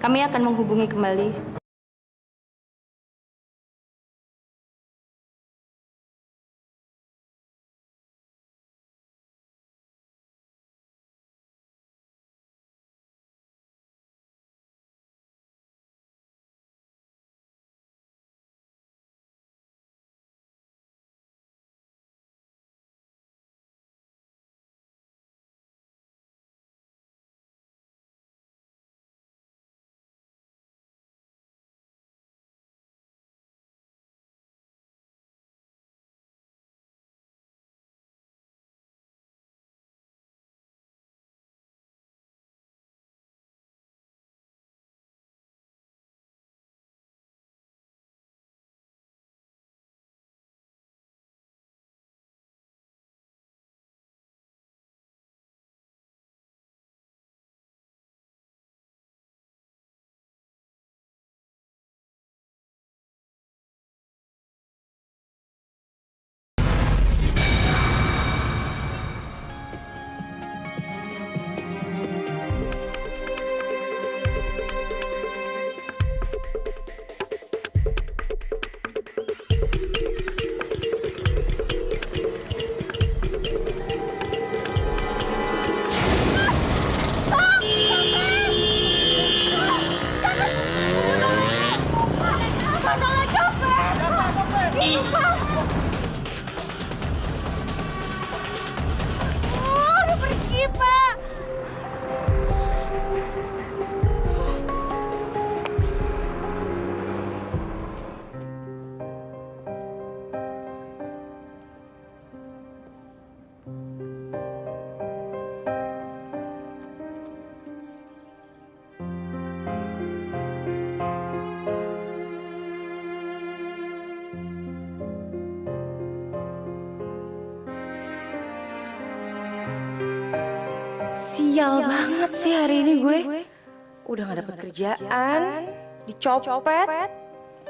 Kami akan menghubungi kembali. Udah pergi, Pak. Sial banget sih hari ini gue. Udah gak dapet kerjaan, dicopet.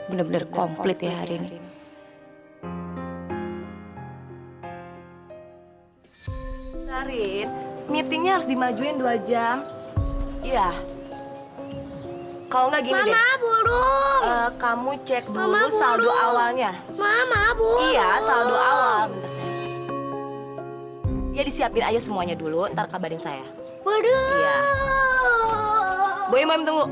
Bener-bener komplit ya hari ini. Sarin, meetingnya harus dimajuin 2 jam. Iya. Kalau nggak gini deh. Mama burung. Kamu cek dulu Mama, saldo burung. awalnya. Mama burung. Iya, saldo awal. Bentar saya. Ya disiapin aja semuanya dulu, ntar kabarin saya. Waduh. Iya. Boy, Mam tunggu.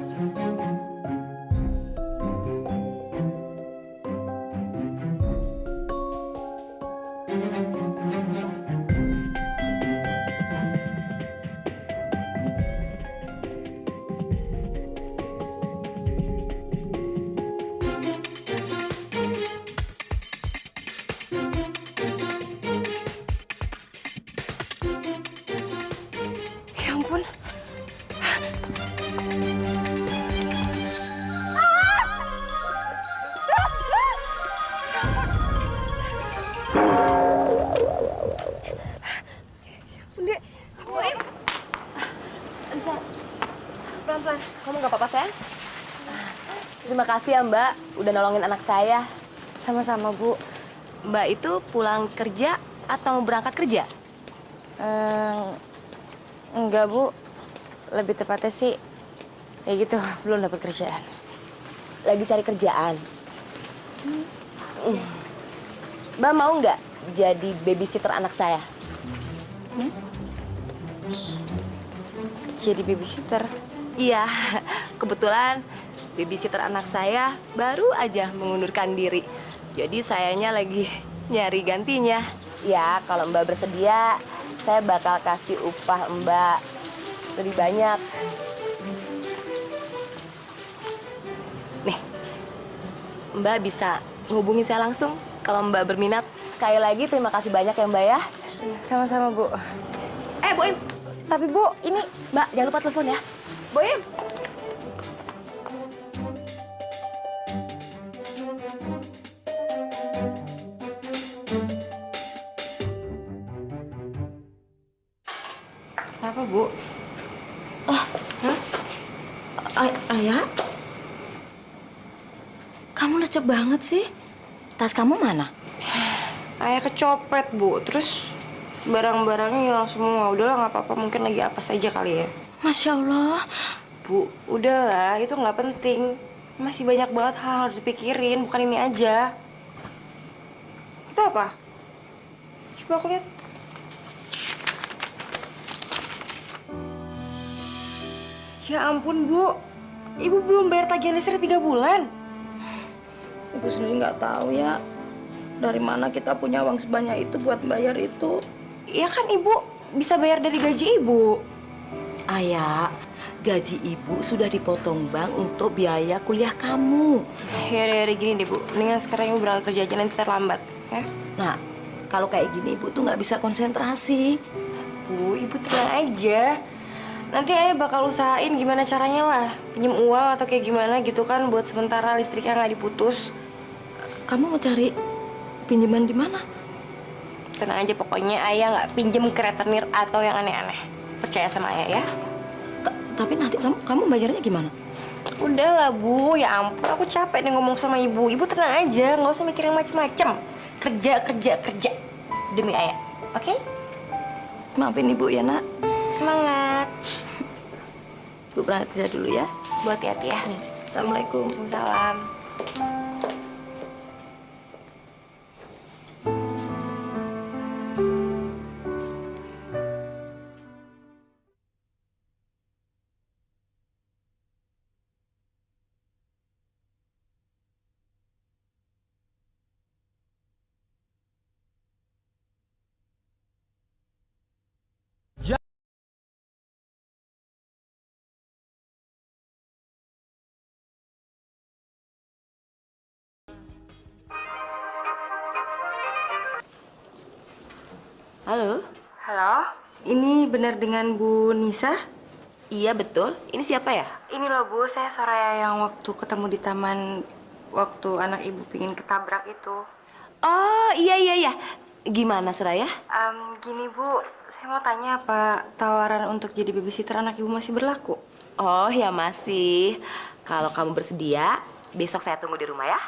Ya ampun. Bunda, Lisa, pelan-pelan. Kamu nggak apa-apa, sayang? Terima kasih ya, Mbak. Udah nolongin anak saya. sama-sama Bu. Mbak itu pulang kerja atau mau berangkat kerja? Enggak Bu, lebih tepatnya sih ya gitu, belum dapat kerjaan. Lagi cari kerjaan. Mbak mau nggak jadi babysitter anak saya? Jadi babysitter. Iya, kebetulan babysitter anak saya baru aja mengundurkan diri. Jadi sayanya lagi nyari gantinya. Ya, kalau Mbak bersedia, saya bakal kasih upah Mbak lebih banyak. Nih, Mbak bisa ngehubungin saya langsung kalau Mbak berminat. Sekali lagi terima kasih banyak ya Mbak ya. Ya, sama-sama Bu. Bu Im. Tapi Bu, ini Mbak jangan lupa telepon ya. Bu Im. apa Bu? Oh, hah? Ayah? Kamu lecek banget sih. Tas kamu mana? Ayah kecopet, Bu. Terus barang-barangnya hilang semua. Udahlah, nggak apa-apa. Mungkin lagi apa saja kali ya. Masya Allah. Bu, udahlah, itu nggak penting. Masih banyak banget hal yang harus dipikirin, bukan ini aja. Itu apa? Coba aku lihat. Ya ampun, Bu. Ibu belum bayar tagihan listrik 3 bulan. Ibu sendiri nggak tahu ya dari mana kita punya uang sebanyak itu buat bayar itu. Ya kan Ibu bisa bayar dari gaji Ibu. Ayah, gaji ibu sudah dipotong bank untuk biaya kuliah kamu. Ya gini deh Bu, mendingan sekarang Ibu berangkat kerja aja, nanti terlambat. Ya? Nah, kalau kayak gini ibu tuh nggak bisa konsentrasi. Bu, Ibu tenang aja. Nanti Ayah bakal usahain gimana caranya lah. Pinjem uang atau kayak gimana gitu kan buat sementara listriknya nggak diputus. Kamu mau cari pinjaman di mana? Tenang aja, pokoknya Ayah nggak pinjem ke rentenir atau yang aneh-aneh. Percaya sama Ayah ya. Tapi nanti kamu bayarnya gimana? Udahlah Bu, ya ampun aku capek nih ngomong sama Ibu. Ibu tenang aja, nggak usah mikir yang macem-macem. Kerja, kerja, kerja. Demi Ayah, oke? Maafin ibu ya nak. Semangat. Ibu berangkat kerja dulu ya. Buat hati-hati ya. Assalamualaikum. Salam. Halo? Halo, ini benar dengan Bu Nisa? Iya betul. Ini siapa ya? Ini loh Bu, saya Soraya yang waktu ketemu di taman waktu anak Ibu pingin ketabrak itu. Oh iya. Gimana Suraya? Gini Bu, saya mau tanya apa tawaran untuk jadi babysitter anak Ibu masih berlaku? Oh ya masih. Kalau kamu bersedia, besok saya tunggu di rumah ya.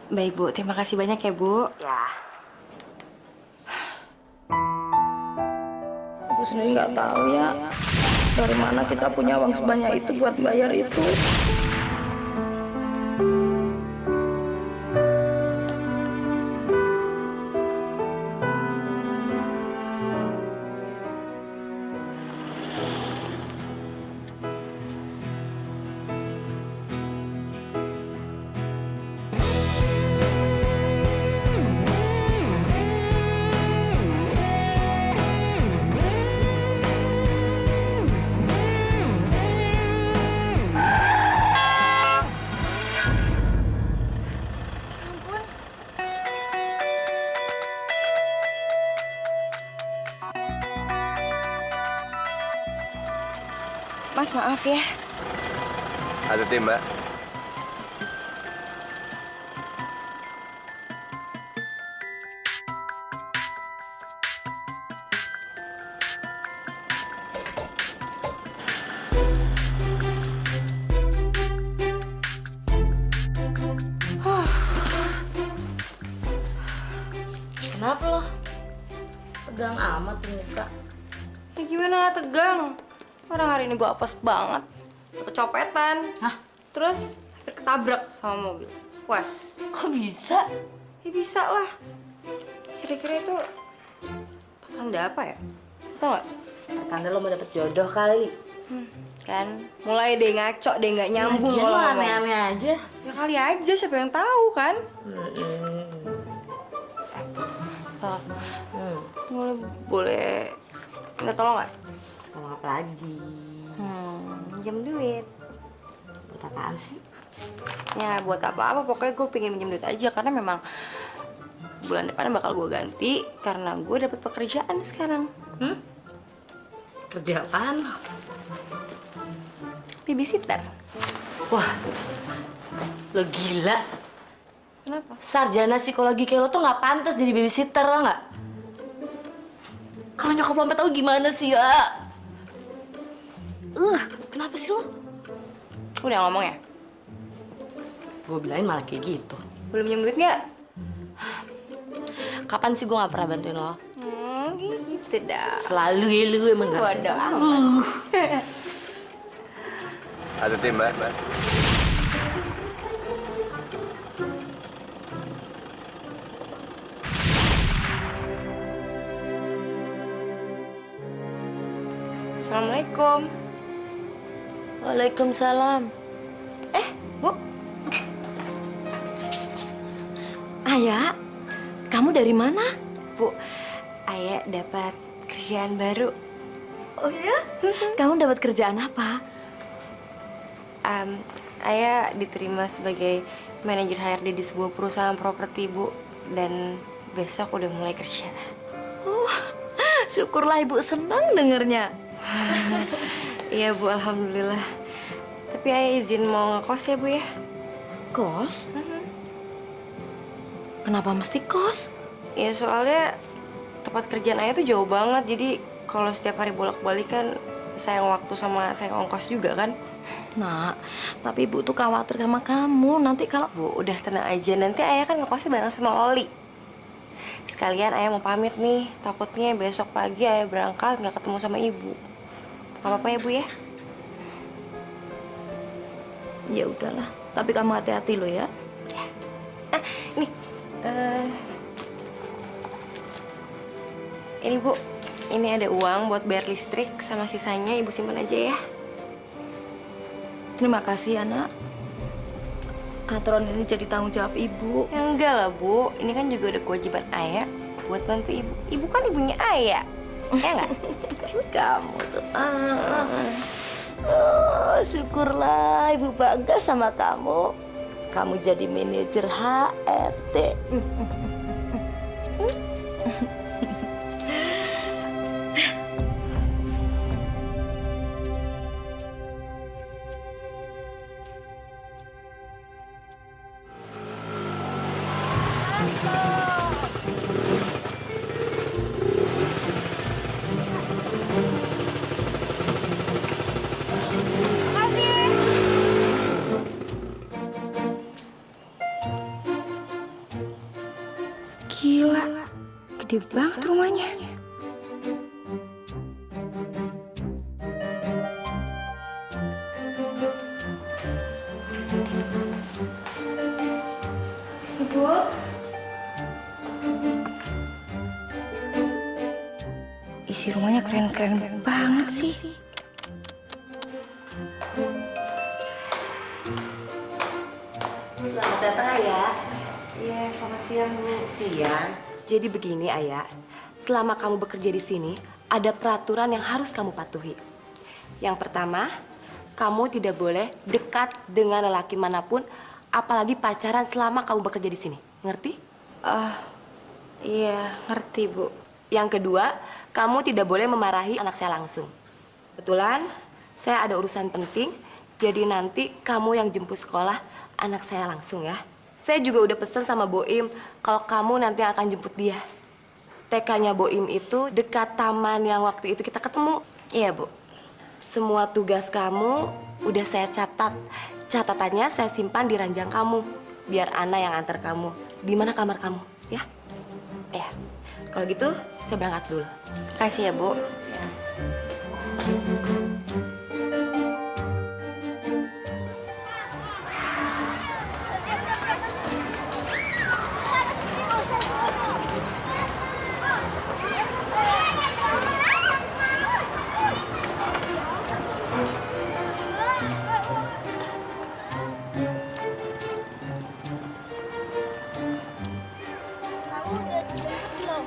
Baik Bu, terima kasih banyak ya Bu. Ya. Ibu sendiri nggak tahu ya dari mana kita punya uang sebanyak itu buat bayar itu. Mas maaf ya. Hati-hati, Mbak. Kenapa lo? Tegang amat tuh muka. Ya gimana nggak tegang? Orang hari ini gue apes banget. Kecopetan. Hah? Terus ketabrak sama mobil. Puas. Kok bisa? Ya bisa lah. Kira-kira itu tanda apa ya? Tau gak? Pertanda lo mau dapet jodoh kali. Kan mulai deh ngaco deh, nggak nyambung Lagian kalau lo ngomong. aneh-aneh aja. Ya kali aja, siapa yang tahu kan? Boleh minta tolong nggak? Ngomong apa lagi? Minjem duit. Buat apaan sih? Ya buat apa-apa, pokoknya gue pengen minjem duit aja karena memang bulan depan bakal gue ganti karena gue dapet pekerjaan sekarang. Kerja apaan lo? Babysitter. Wah, lo gila. Kenapa? Sarjana psikologi kayak lo tuh nggak pantas jadi babysitter, lo nggak? Kalau nyokap lo sampai tahu gimana sih ya? Kenapa sih lo? Udah ngomong ya? Gue bilangin malah kayak gitu. Belum minjem duit nggak? Kapan sih gue nggak pernah bantuin lo? Gitu dah. Selalu ya lu emang nggak Bodoh bisa. amat. Hati-hati, Mbak. Assalamualaikum. Waalaikumsalam. Bu. Ayah, kamu dari mana? Bu, Ayah dapat kerjaan baru. Oh ya? Kamu dapat kerjaan apa? Ayah diterima sebagai manajer HRD di sebuah perusahaan properti, Bu. Dan besok udah mulai kerja. Oh, syukurlah ibu senang dengernya. Iya, Bu, alhamdulillah. Tapi Ayah izin mau ngekos ya, Bu ya? Kos? Kenapa mesti kos? Ya soalnya tempat kerjaan Ayah tuh jauh banget. Jadi kalau setiap hari bolak-balik kan sayang waktu sama sayang ongkos juga kan. Nak, tapi ibu tuh khawatir sama kamu. Nanti kalau... Bu, udah tenang aja. Nanti Ayah kan ngekosnya bareng sama Loli. Sekalian Ayah mau pamit nih. Takutnya besok pagi Ayah berangkat nggak ketemu sama Ibu. Gak apa-apa ya, Bu ya? Ya udahlah, tapi kamu hati-hati lo ya. Nih, ini Bu, ini ada uang buat bayar listrik sama sisanya Ibu simpan aja ya. Terima kasih anak. Aturan ini jadi tanggung jawab ibu. Ya enggak lah Bu, ini kan juga udah kewajiban Ayah buat bantu Ibu. Ibu kan ibunya Ayah, ya nggak? Kamu tuh. Oh, syukurlah ibu bangga sama kamu. Kamu jadi manajer HRD. Gila, gede banget rumahnya. Ibu, Isi rumahnya keren-keren banget sih. Selamat datang, Ayah. Iya, selamat siang, Bu. Siang. Jadi begini, Ayah. Selama kamu bekerja di sini, ada peraturan yang harus kamu patuhi. Yang pertama, kamu tidak boleh dekat dengan lelaki manapun, apalagi pacaran selama kamu bekerja di sini. Ngerti? Iya, ngerti, Bu. Yang kedua, kamu tidak boleh memarahi anak saya langsung. Kebetulan, saya ada urusan penting, jadi nanti kamu yang jemput sekolah anak saya langsung ya. Saya juga udah pesen sama Boim kalau kamu nanti akan jemput dia. TK-nya Boim itu dekat taman yang waktu itu kita ketemu. Iya, Bu. Semua tugas kamu udah saya catat. Catatannya saya simpan di ranjang kamu. Biar Ana yang antar kamu. Di mana kamar kamu, ya? Ya, Kalau gitu, saya berangkat dulu. kasih ya, Bu. kamu udah dijemput belum?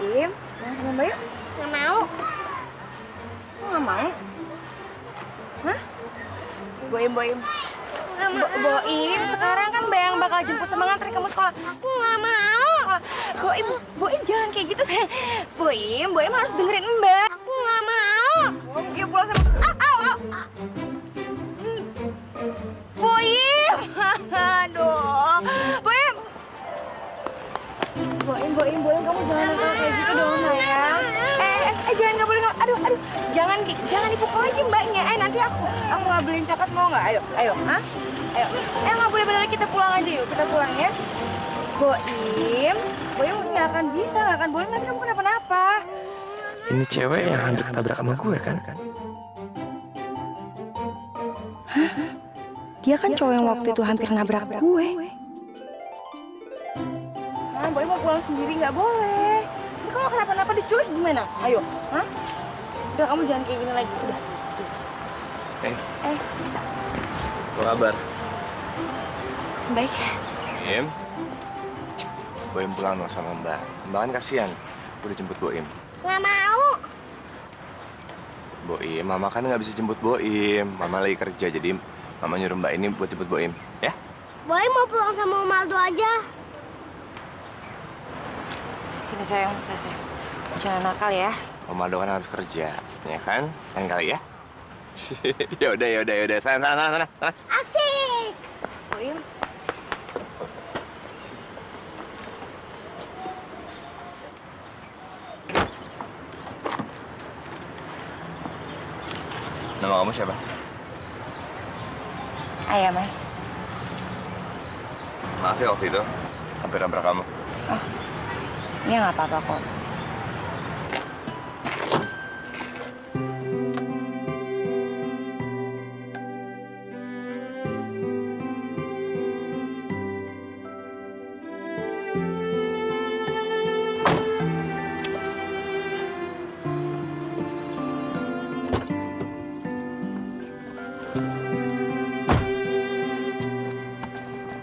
Im, mau sama Mbak yuk? Nggak mau. Kok nggak mau? Hah? Boim. Nggak mau. Boim, sekarang kan Mbak yang bakal jemput sama ngantri kamu sekolah. Aku nggak mau. Boim jangan kayak gitu, sayang. Boim harus dengerin Mbak. Aku nggak mau. Dia pulang sama... Boim! Aduh. Boim, kamu jangan nakal kayak gitu dong, sayang. Jangan, nggak boleh. Aduh. Jangan dipukul lagi Mbaknya. Nanti aku nggak beliin coklat, mau nggak? Ayo, hah? Ayo. Nggak boleh balik, kita pulang aja yuk. Kita pulang ya. Boim nggak akan bisa, nggak akan boleh, nanti kamu kenapa-napa. Ini cewek yang hampir ketabrak sama gue kan? Dia kan cowok yang waktu itu hampir nabrak gue. Nah, Boim mau pulang sendiri nggak boleh. Ini kalau kenapa-napa diculik gimana? Ayo, hah? Udah, kamu jangan kayak gini lagi, udah. Apa kabar? Baik. Boim? Boim pulang dong sama Mbak. Mbak kan kasihan. Udah jemput Boim. Nggak mau. Boim, Mama kan nggak bisa jemput Boim. Mama lagi kerja, jadi Mama nyuruh Mbak ini buat jemput Boim. Ya? Boy mau pulang sama Om Aldo aja. Sini sayang, tasnya. Jangan nakal ya. Om Aldo kan harus kerja, ya kan? Lain kali ya? Yaudah. Sana. Asik. Boim. Nama kamu siapa? Ayah, Mas. Maaf ya waktu itu, hampir nabrak kamu. Iya, nggak apa-apa kok.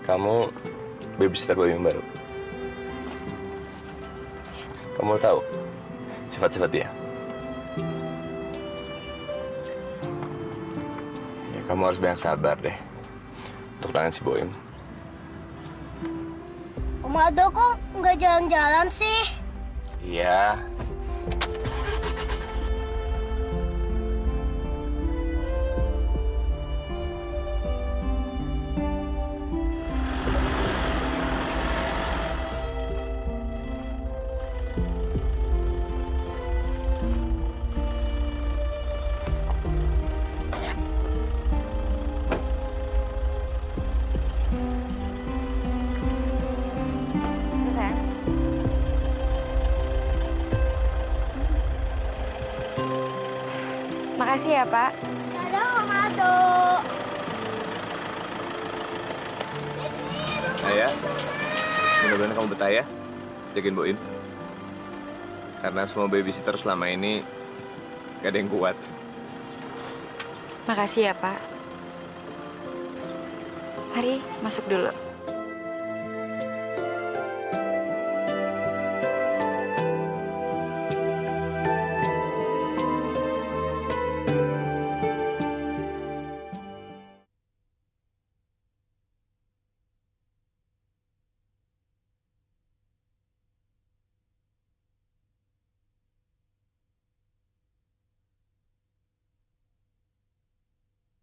Kamu babysitter Boim yang baru. Kamu tahu sifat-sifat dia? Ya, kamu harus banyak sabar deh untuk tangan si Boim. Om Aldo kok nggak jalan-jalan sih? Iya. Makasih ya, Pak. Dadah Om Aldo. Ayah, mudah-mudahan kamu betah ya, jagain Boim. Karena semua babysitter selama ini gak ada yang kuat. Makasih ya, Pak. Mari, masuk dulu.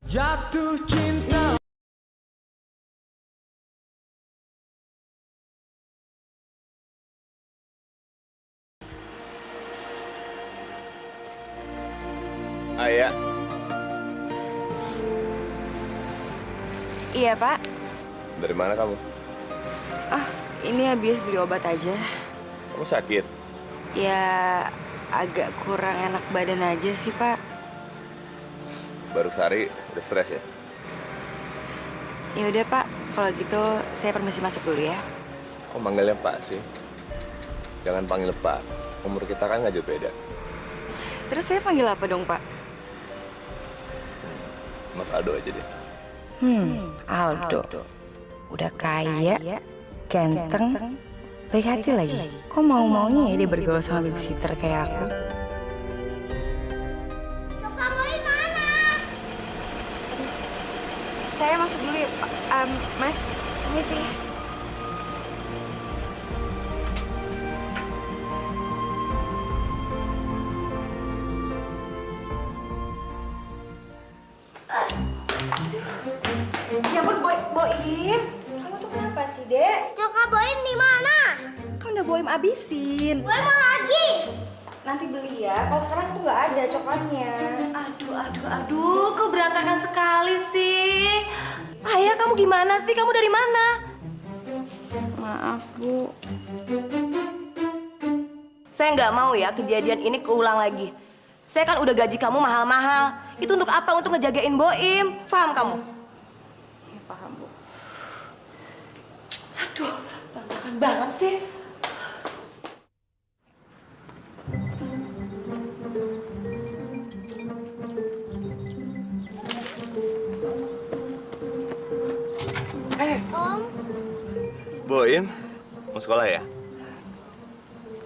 Jatuh cinta. Ayah, Iya, Pak. dari mana kamu? Ini habis beli obat aja. Kamu sakit? Ya, agak kurang enak badan aja sih, Pak. Baru sehari udah stres ya? Ya udah, Pak. Kalau gitu, saya permisi masuk dulu ya. Kok manggilnya Pak sih? Jangan panggil Pak. Umur kita kan nggak jauh beda. Terus saya panggil apa dong, Pak? Mas Aldo aja deh. Aldo. Udah kaya, ganteng, baik hati lagi. Kok mau-maunya ya dia bergaul sama babysitter kayak aku? Coba Boy mana? Saya masuk dulu ya, Pak. Mas, permisi. Ya ampun, Boim. Kamu tuh kenapa sih, Dek? Coba Boy di mana? Kan udah Boim abisin. Boy mau lagi. Nanti beli ya, kalau sekarang tuh nggak ada coklatnya. Aduh, kok berantakan sekali sih? Ayah, kamu gimana sih? Kamu dari mana? Maaf, Bu. Saya nggak mau ya kejadian ini keulang lagi. Saya kan udah gaji kamu mahal-mahal. Itu untuk apa? Untuk ngejagain Boim. Paham kamu? Ya, paham, Bu. Aduh, berantakan banget sih. Om, Boim, mau sekolah ya?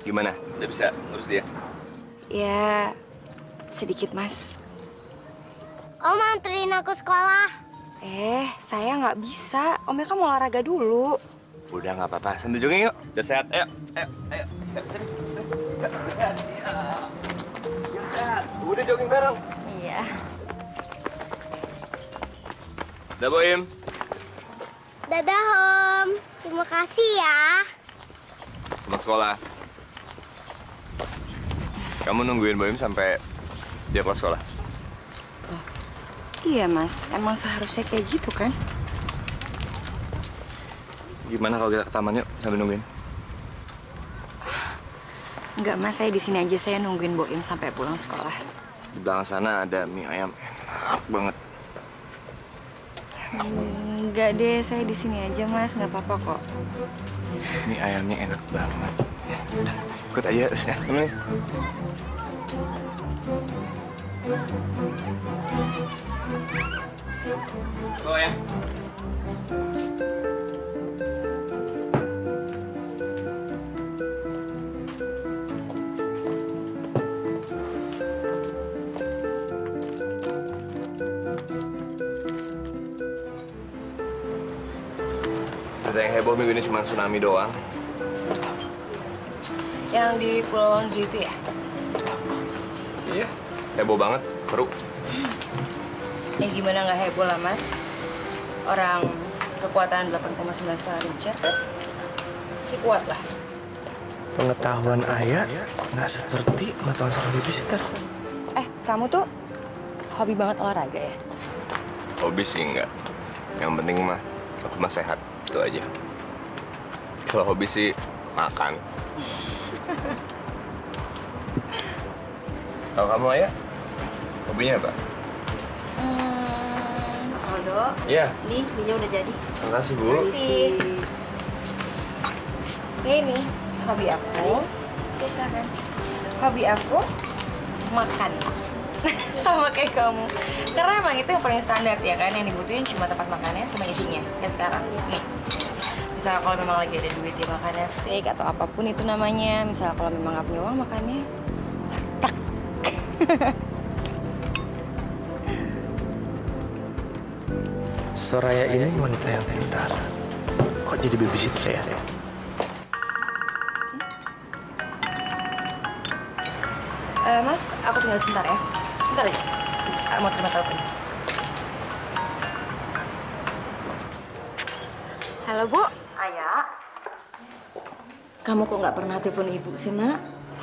Gimana? Udah bisa ngurus dia? Ya, sedikit, Mas. Om anterin aku sekolah. Saya nggak bisa. Omnya kan mau olahraga dulu. Udah nggak apa-apa, sambil jogging yuk. Biar sehat, ayo. Ayo, sini. Biar sehat, iya. Biar sehat. Udah jogging bareng. Iya. Udah, Boim. Dadah Om. Terima kasih ya. Selamat sekolah. Kamu nungguin Boim sampai dia kelas sekolah? Iya, Mas. Emang seharusnya kayak gitu kan? Gimana kalau kita ke taman yuk sambil nungguin? Enggak, Mas. Saya di sini aja. Saya nungguin Boim sampai pulang sekolah. Di belakang sana ada mie ayam enak banget. Enggak deh. Saya di sini aja, Mas. Nggak apa-apa kok. Mie ayamnya enak banget. Ya, udah, ikut aja terus ya. Temenin. Bawa ya. Berita yang heboh minggu ini cuma tsunami doang. Yang di Pulau Onzu itu ya? Iya. Heboh banget, seru. Ya gimana nggak heboh lah, Mas. Orang kekuatan 8,9 skala Richter masih kuat lah. Pengetahuan ayah nggak seperti pengetahuan seorang babysitter. Kamu tuh hobi banget olahraga ya? Hobi sih enggak. Yang penting mah aku mah sehat. Itu aja. Kalau hobi sih makan. Kalau kamu ayah, hobinya apa? Mas Aldo, Iya. nih minyak udah jadi. Makasih, Bu. Ini hobi aku. Silakan. Hobi aku makan. Sama kayak kamu. Karena emang itu yang paling standar ya kan, yang dibutuhin cuma tempat makannya sama isinya. Kayak sekarang. Nih. Misal kalau memang lagi ada duit ya makannya steak atau apapun itu namanya. Misal kalau memang nggak punya uang makannya warteg. Soraya ini wanita yang pintar. Kok jadi babysitter ya? Mas, aku tinggal sebentar ya. Sebentar aja. Mau terima telepon. Halo, Bu. Ayah. Kamu kok nggak pernah telepon ibu sih, Nak?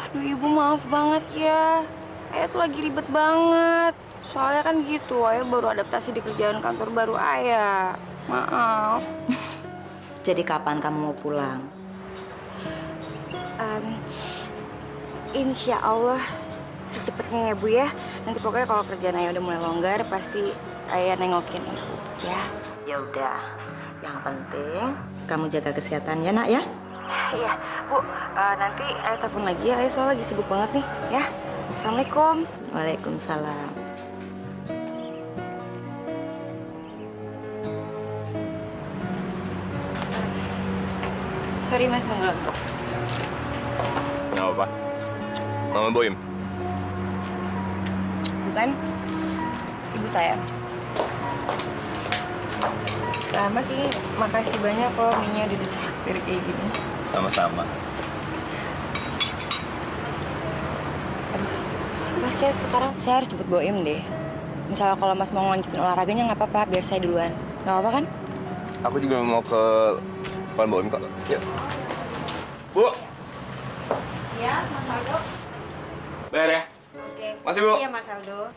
Aduh, Ibu maaf banget ya. Ayah tuh lagi ribet banget. Soalnya kan gitu, Ayah baru adaptasi di kerjaan kantor baru Ayah. Maaf. Jadi kapan kamu mau pulang? Insya Allah secepatnya ya, Bu ya. Nanti pokoknya kalau kerjaan Ayah udah mulai longgar, pasti Ayah nengokin Ibu, ya. Ya udah. Yang penting kamu jaga kesehatan ya, Nak ya. Iya, Bu. Nanti Ayah telepon lagi ya. Ayah soalnya lagi sibuk banget nih, ya. Assalamualaikum. Waalaikumsalam. Sorry Mas, nunggu. Nggak apa-apa. Mama Boim. Bukan? Ibu saya. Mas ini makasih banyak loh, mie-nya udah ditraktir kayak gini. Sama-sama. Mas kayak sekarang saya harus jemput Boim deh. Misalnya kalau Mas mau ngelanjutin olahraganya nggak apa-apa, biar saya duluan. Nggak apa-apa kan? Aku juga mau ke sekolah Boim kok. Yuk. Bu. Ya, Mas Aldo. Bayar ya? Oke. Masih, Bu? Iya, Mas Aldo.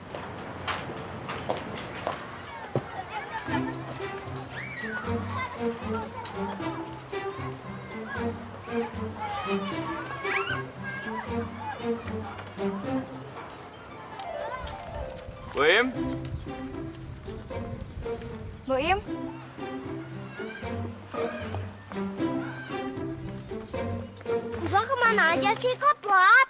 Boim? Boim? Mbak kemana aja sih kok telat?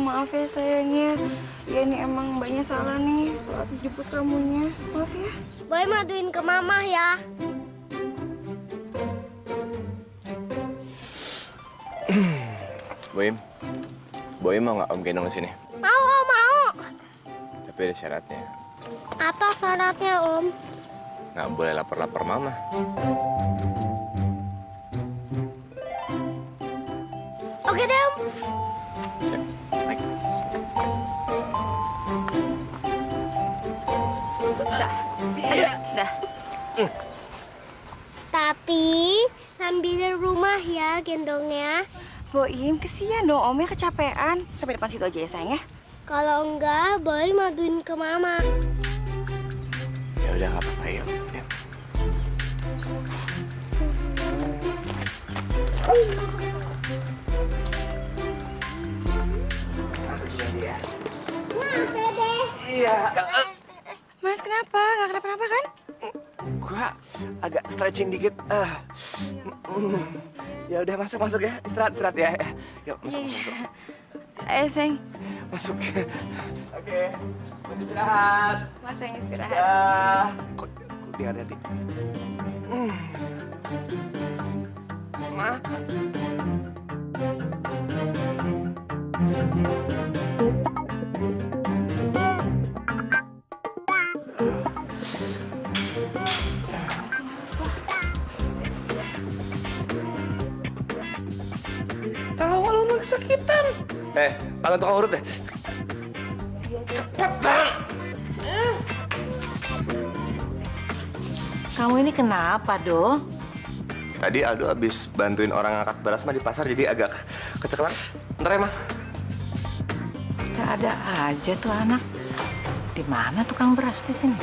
Maaf ya sayangnya. Ya ini emang mbaknya salah nih. Telat jemput kamunya. Maaf ya. Boy maduin ke mama ya. Boim? Boim mau nggak Om gendong ke sini? Mau, Om, mau. Tapi ada syaratnya. Apa syaratnya, Om? Nggak boleh lapor-lapor Mama. Oke deh, Om. Ya, baik. Dah. Tapi sambil rumah ya gendongnya. Boim, kesian dong Omnya kecapean. Sampai depan situ aja ya sayang ya. Kalau enggak, Boy maduin ke mama. Ya udah nggak apa-apa yuk. Yuk. Mas kenapa? Nggak kenapa-napa kan? Gua agak stretching dikit. Ya udah masuk ya. Istirahat ya. Yuk masuk. Ayo sayang. Masuk. Oke. Istirahat. Mas sayang istirahat. Ya. Kok dia hati-hati. Ma. Tahu lu kesakitan. Panggil tukang urut deh. Cepetan. Kamu ini kenapa, Do? Tadi Aldo habis bantuin orang angkat beras mah di pasar jadi agak keceklak. Bentar ya, Ma. Ada aja tuh anak. Di mana tukang beras di sini?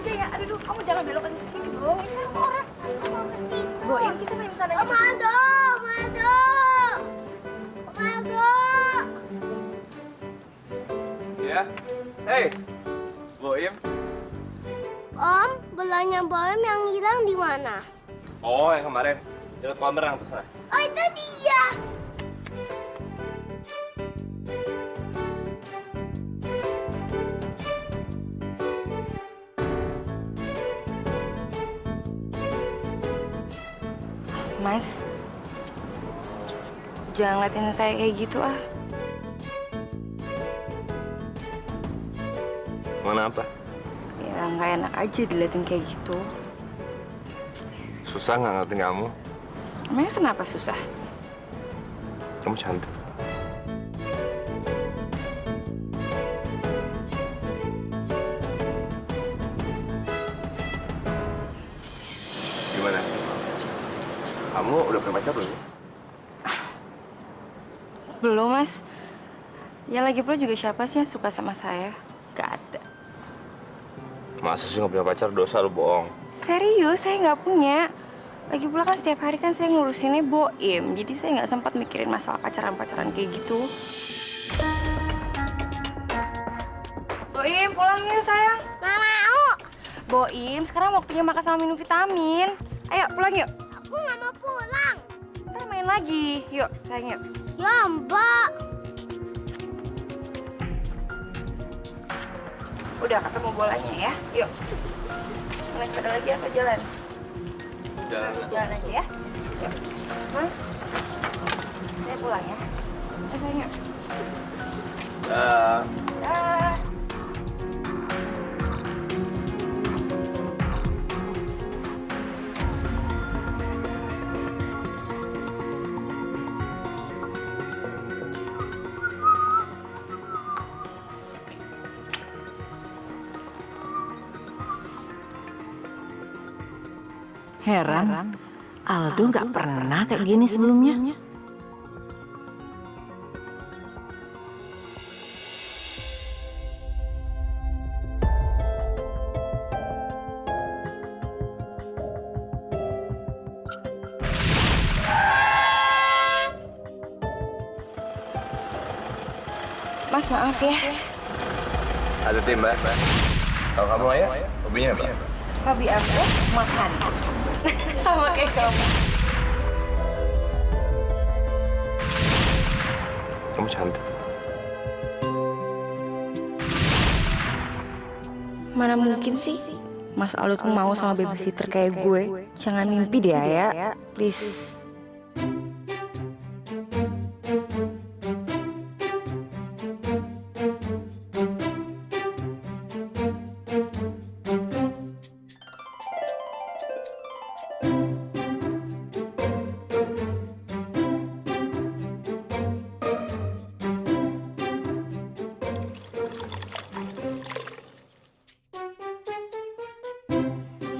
Aja ya. Aduh, kamu jangan belokan ke sini dong. Ini kan orang. Boim, kita main sana aja. Om Aldo, Om Aldo. Om Aldo. Ya. Hey. Boim. Om, belanya Boy yang hilang di mana? Oh, yang kemarin. Dekat kolam renang tuh sana. Oh, itu dia. Mas, jangan ngeliatin saya kayak gitu ah. Mana apa? Ya nggak enak aja diliatin kayak gitu. Susah nggak ngerti kamu? Emangnya kenapa susah? Kamu cantik. Gimana? Kamu udah punya pacar belum? Belum mas. Ya lagi pula juga siapa sih yang suka sama saya? Gak ada. Masa sih nggak punya pacar? Dosa lu bohong. Serius, saya nggak punya. Lagi pula kan setiap hari kan saya ngurusinnya Boim. Jadi saya nggak sempat mikirin masalah pacaran-pacaran kayak gitu. Boim, pulang yuk sayang. Nggak mau. Boim, sekarang waktunya makan sama minum vitamin. Ayo pulang yuk. Aku nggak mau pulang. Ntar main lagi. Yuk, sayang yuk. Ya, Mbak. Udah ketemu bolanya ya. Yuk. Naik sepeda lagi apa jalan? Jalan. Jalan aja ya. Yuk. Mas, saya pulang ya. Sayang yuk. Dah. Dah. Heran, Aldo nggak pernah kayak gini sebelumnya. Mas, maaf ya. Ada tim, Mbak. Kalau kamu Ayah, hobinya apa? Hobi aku makan. Sama kayak kamu. Kamu cantik. Mana mungkin sih Mas Aldo tuh mau sama babysitter kayak gue. Jangan mimpi deh ya, please.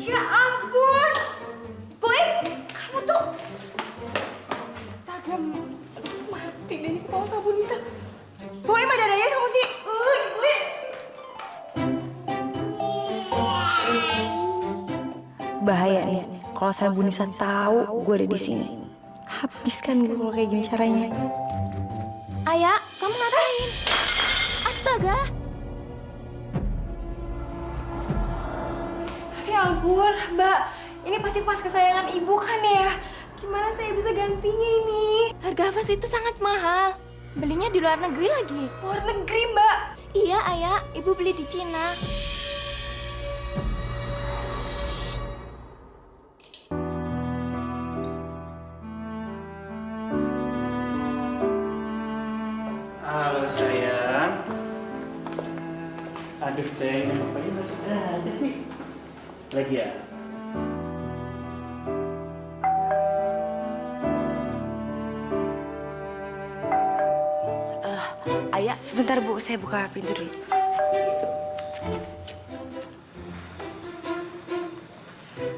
Ya ampun, Boy, kamu tuh, astaga, mati deh kalau sabun Nisa. Boy, mana dadanya kamu sih? Boy. Bahaya nih, kalau saya Bu Nisa tahu gue ada di sini. Habiskan gue kalau kayak gini caranya. Ayah, kamu ngapain? Astaga. Ya ampun, Mbak. Ini pasti vas kesayangan ibu kan ya? Gimana saya bisa gantinya ini? Harga vas itu sangat mahal. Belinya di luar negeri lagi. Luar negeri, Mbak. Iya, Ayah. Ibu beli di Cina. Halo sayang. Aduh sayangnya bapaknya masih ada sih. Lagi ya? Ayah, Sebentar, Bu. Saya buka pintu dulu.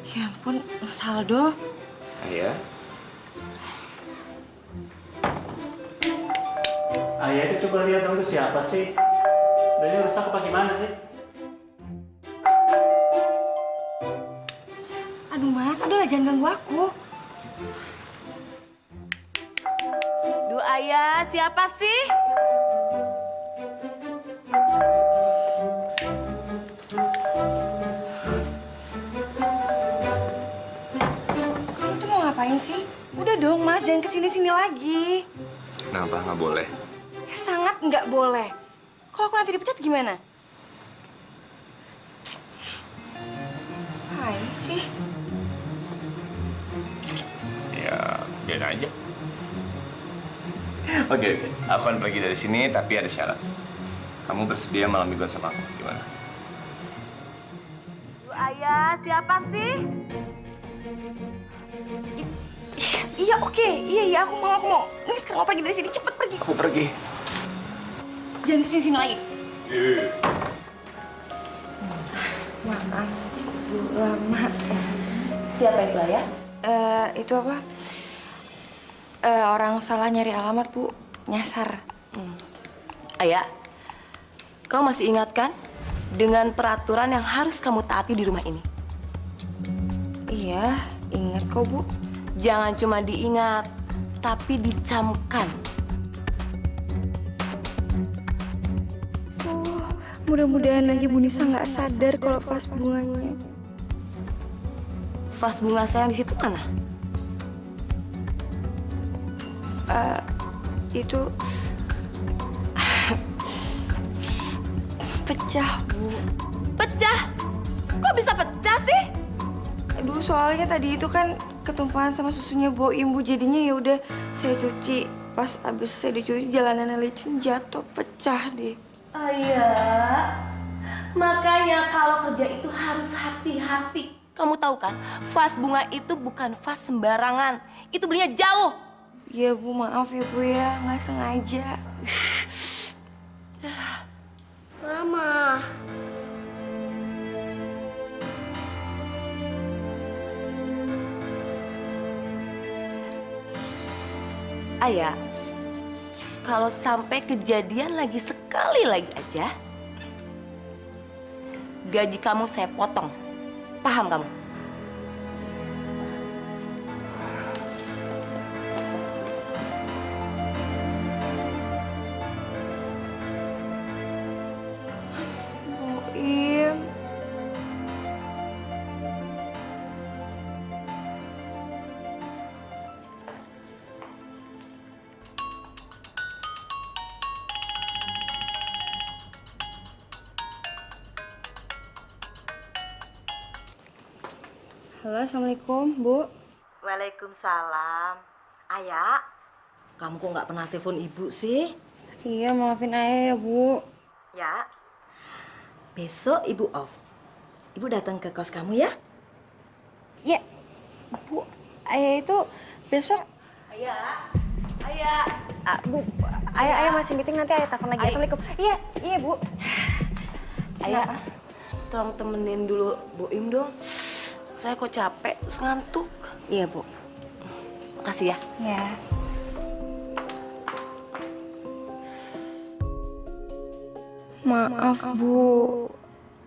Ya ampun, Mas Aldo. Ayah? Ayah itu coba lihat dong tuh siapa sih? Bannya rusak apa gimana sih? Aduh, Mas. Udahlah, jangan ganggu aku. duh Ayah, siapa sih? Kamu tuh mau ngapain sih? Udah dong, Mas. Jangan kesini-sini lagi. Kenapa nggak boleh? Sangat nggak boleh. Kalau aku nanti dipecat gimana? Ngapain sih? Ya, biar aja. Oke, aku akan pergi dari sini, tapi ada syarat. Kamu bersedia malam mingguan sama aku, gimana? duh Ayah, siapa sih? Iya, oke. Iya, aku mau. Ini sekarang mau pergi dari sini. Cepet pergi. Aku pergi. Jangan kesini-sini lagi. Maaf, Bu, lama. Siapa itu Ayah? Itu apa? Orang salah nyari alamat, Bu. Nyasar. Ayah, kau masih ingat kan dengan peraturan yang harus kamu taati di rumah ini? Iya, ingat kok, Bu. Jangan cuma diingat, tapi dicamkan. Mudah-mudahan aja Bu Nisa nggak sadar kalau vas bunganya. Vas bunga saya yang di situ mana? Itu pecah, Bu. Pecah? Kok bisa pecah sih? Aduh, soalnya tadi itu kan ketumpahan sama susunya Boim, Bu. Jadinya ya udah saya cuci. Pas abis saya dicuci jalanannya licin, jatuh, pecah deh. Ayah, makanya kalau kerja itu harus hati-hati. Kamu tahu kan, vas bunga itu bukan vas sembarangan. Itu belinya jauh. Iya, Bu, maaf ya, Bu ya, nggak sengaja. Mama. Ayah, kalau sampai kejadian lagi sekali lagi aja, gaji kamu saya potong. Paham kamu? Boim. Halo, Assalamualaikum, Bu. Waalaikumsalam. Ayah, kamu kok nggak pernah telepon ibu sih? Iya, maafin Ayah ya, Bu. Ya, besok ibu off. Ibu datang ke kos kamu ya? Ya, Bu, Ayah itu besok... Ayah. Bu, Ayah masih meeting, nanti Ayah telepon lagi. Assalamualaikum. Iya, Bu. Ayah, tolong temenin dulu Boim dong. Saya kok capek, terus ngantuk. Iya, Bu. Makasih ya. Ya. Maaf, Bu.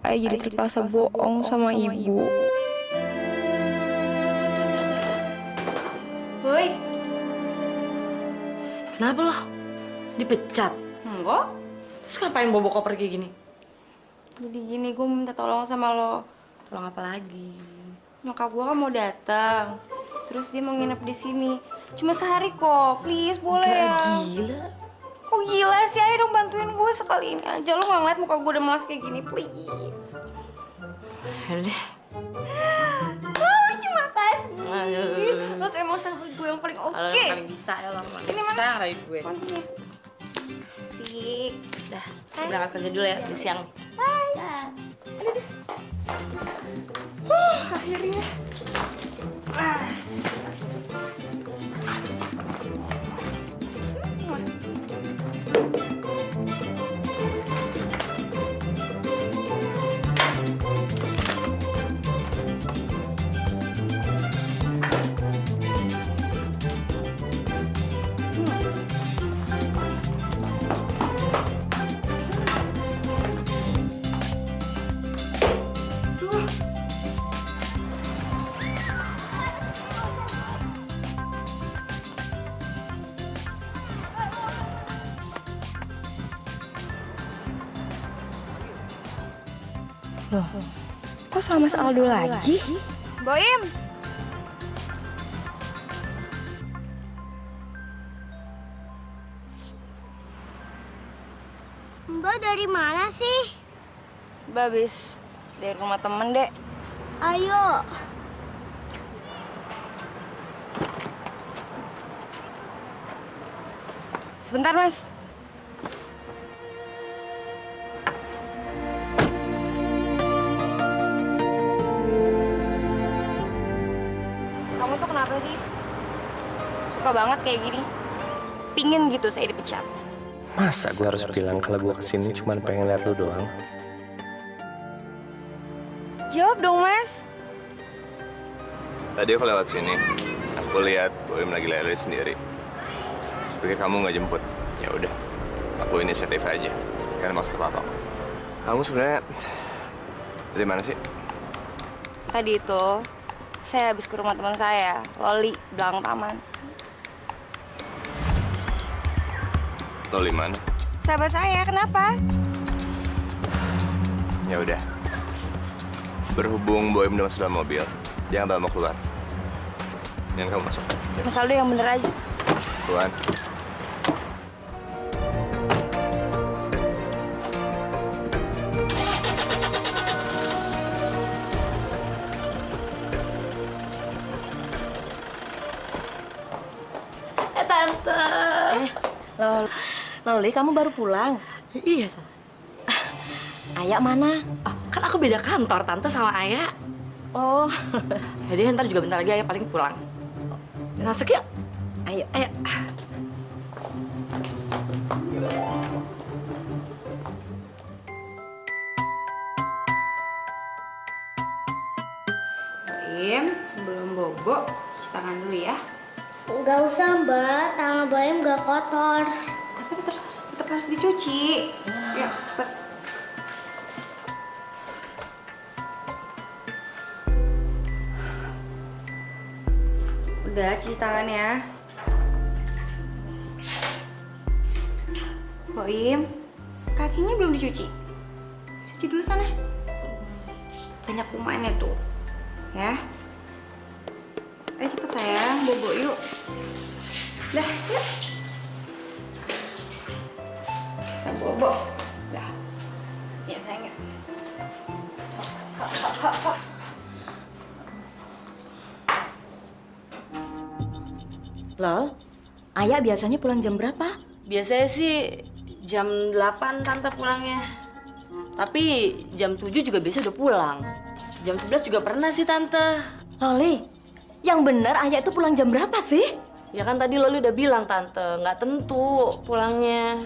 Ayah jadi terpaksa bohong sama Ibu. Woi. Kenapa lo? Dipecat? Enggak. Terus ngapain bawa koper kayak gini? Jadi gini, gue minta tolong sama lo. Tolong apa lagi? Nyokap gue kan mau datang. Terus dia mau nginep di sini. Cuma sehari kok. Please, boleh ya? Gila. Kok gila sih? Ayo dong bantuin gue sekali ini aja. Lo nggak ngeliat muka gue udah melas kayak gini, please. Yaudah deh. Oh, terima kasih. Lo tuh emang sahabat gue yang paling Kalau oke. yang paling bisa ya lo. Ini mana? Bisa ngerayu gue. Kuncinya. Sik. Dah, berangkat kerja dulu ya, udah siang. Bye. Akhirnya. Loh, kok sama Mas Aldo lagi? Boim! Mbak dari mana sih? Babis, dari rumah temen, Dek. Ayo. Sebentar, Mas. Kamu tuh kenapa sih? Suka banget kayak gini. Pingin gitu saya dipecat. Masa gue harus bilang kalau gue kesini cuma pengen lihat lu doang? Jawab dong, Mas. Tadi aku lewat sini, aku lihat Boim lagi lele sendiri. Pikir kamu nggak jemput. Ya udah, aku inisiatif aja. Kan maksud apa? Kamu sebenarnya dari mana sih? Tadi itu saya habis ke rumah teman saya, Loli, belakang taman. Loli mana? Sahabat saya, kenapa? Ya udah. Berhubung Boim udah masuk dalam mobil, jangan bawa keluar. Jangan kamu masuk. Mas Aldo yang bener aja. Tuan. Tante. Loli, kamu baru pulang? Iya, Tante. Ayah mana? Oh, kan aku beda kantor, Tante sama Ayah. Oh, Jadi ntar juga bentar lagi Ayah paling pulang. Masuk yuk. ayo, ayo. Im, sebelum bobo, cuci tangan dulu ya. Nggak usah Mbak, tangan Boim nggak kotor. Tapi tetap harus dicuci. Ya, cepet. Udah, cuci tangan ya. Boim, kakinya belum dicuci. Cuci dulu sana. Banyak kumannya tuh. Ya. Ayo cepet sayang, bobo yuk. Dah, yuk. Kita bobo. Dah. Ya sayang ya. Hop. Lol, Ayah biasanya pulang jam berapa? Biasanya sih jam 8 tante pulangnya. Tapi jam 7 juga biasa udah pulang. Jam 11 juga pernah sih tante. Loli, yang benar Ayah itu pulang jam berapa sih? Ya kan tadi Loli udah bilang tante, nggak tentu pulangnya.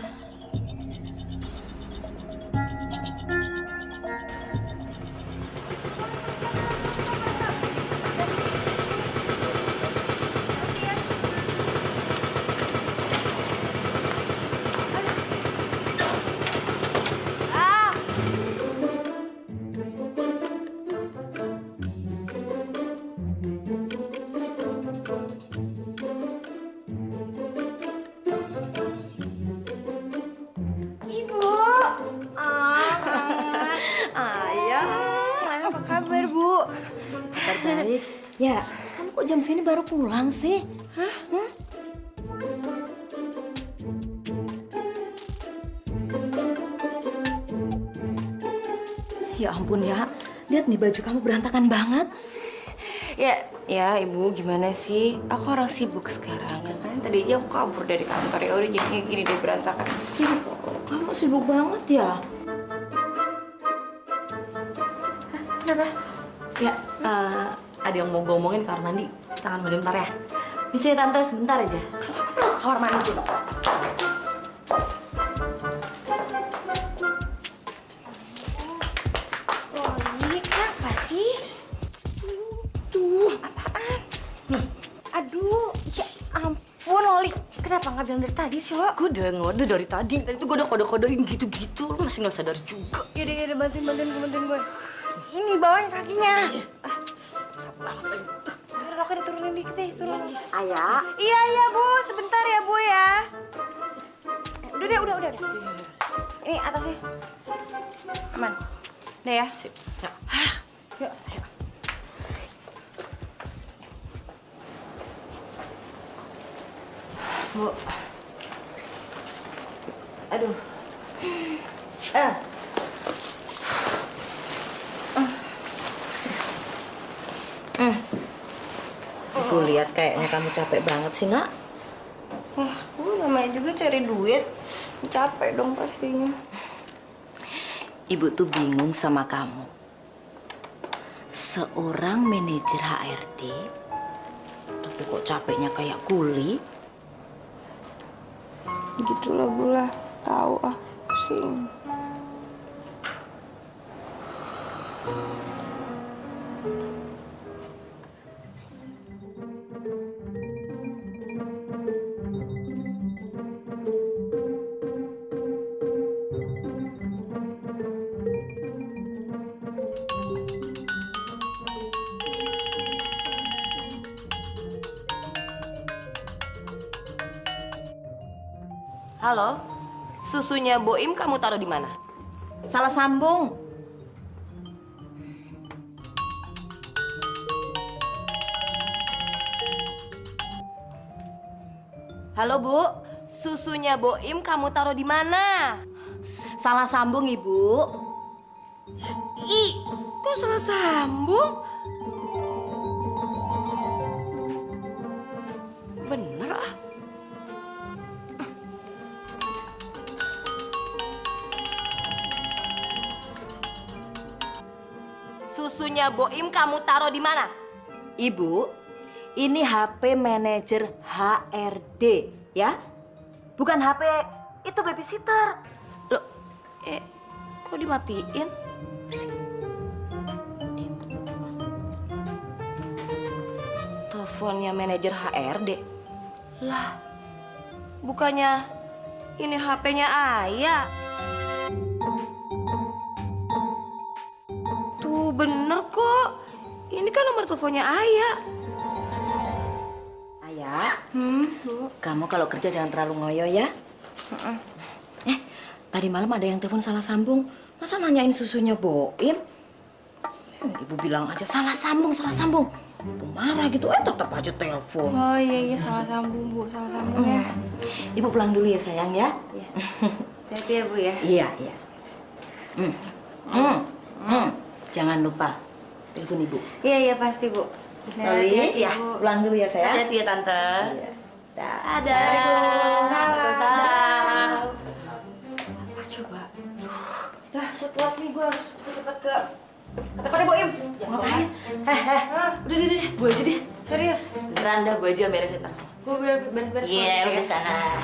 Apa kabar, Bu? Kabar baik. Ya, kamu kok jam segini baru pulang sih? Hah? Ya ampun ya, lihat nih baju kamu berantakan banget. Ya, Ibu, gimana sih? Aku orang sibuk sekarang, ya kan? Tadi aja aku kabur dari kantor, ya udah jadinya gini deh berantakan. Kamu sibuk banget ya? Kenapa? Ya, ada yang mau gue omongin ke kamar mandi. Tangan mandi bentar ya. Bisa ya tante, sebentar aja. Ke kamar mandi dulu. Loli, kenapa sih? Tuh, apaan? Nih, aduh, ya ampun Loli. Kenapa nggak bilang dari tadi sih, lo? Gue udah ngode dari tadi. Tadi tuh gue udah kode-kodein gitu-gitu. Lo masih nggak sadar juga. Yaudah, bantuin gue. Ini bawain kakinya. Sapu banget lagi. Roknya diturunin dikit deh, turunin. Ayah. Iya, Bu. Sebentar ya, Bu ya. Udah. Ini atasnya. Aman. Udah ya? Sip. Ya. Yuk. Bu. Aduh. Aku lihat kayaknya kamu capek banget sih, Nak. Namanya juga cari duit. Capek dong pastinya. Ibu tuh bingung sama kamu. Seorang manajer HRD, tapi kok capeknya kayak kuli? Gitulah, Bu lah. Tahu pusing. Halo, susunya Boim kamu taruh di mana? Salah sambung. Halo, Bu. Susunya Boim kamu taruh di mana? Salah sambung, Ibu. Ih, kok salah sambung? Bener ah. Susunya Boim kamu taruh di mana? Ibu, ini HP manajer HRD, ya? Bukan HP itu babysitter. Loh, kok dimatiin? Teleponnya manajer HRD. Lah, bukannya ini HP-nya Ayah? Tuh bener kok. Ini kan nomor teleponnya Ayah. Ayah, kamu kalau kerja jangan terlalu ngoyo ya. Tadi malam ada yang telepon salah sambung. Masa nanyain susunya Boim? Ibu bilang aja salah sambung, salah sambung. Ibu marah gitu, tetap aja telepon. Oh iya, salah sambung Bu, salah sambung ya. Ibu pulang dulu ya sayang ya. Hati-hati ya Bu ya. Iya, iya. Jangan lupa telepon ibu. Iya pasti Bu. Oli, ya. pulang dulu ya sayang. Hati-hati ya, Tante. Iya. Dah. Ada. Waalaikumsalam. Apa coba? Dah, setelah nih gue harus cepet-cepet ke tempatnya Boim. Ngapain? Udah, gue aja deh. Serius? Beneran dah, gue aja yang beresin tas. Gue beres-beres. Iya, udah sana.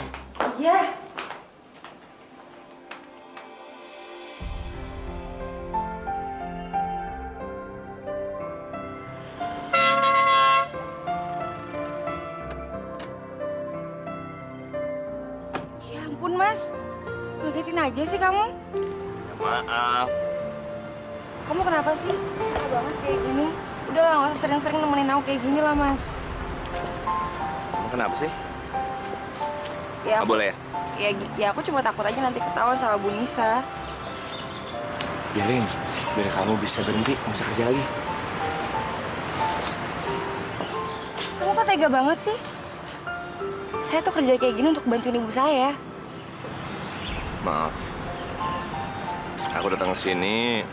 Iya. Ya ampun Mas, ngagetin aja sih kamu. Maaf. Kamu kenapa sih? Susah banget kayak gini. Udah lah, nggak usah sering-sering nemenin aku kayak gini lah Mas. Kamu kenapa sih? Ya, Nggak boleh ya? Ya aku cuma takut aja nanti ketahuan sama Bu Nisa. Biarin, biar kamu bisa berhenti, nggak usah kerja lagi. Kamu kok tega banget sih? Saya tuh kerja kayak gini untuk bantuin ibu saya. Maaf. Aku datang ke sini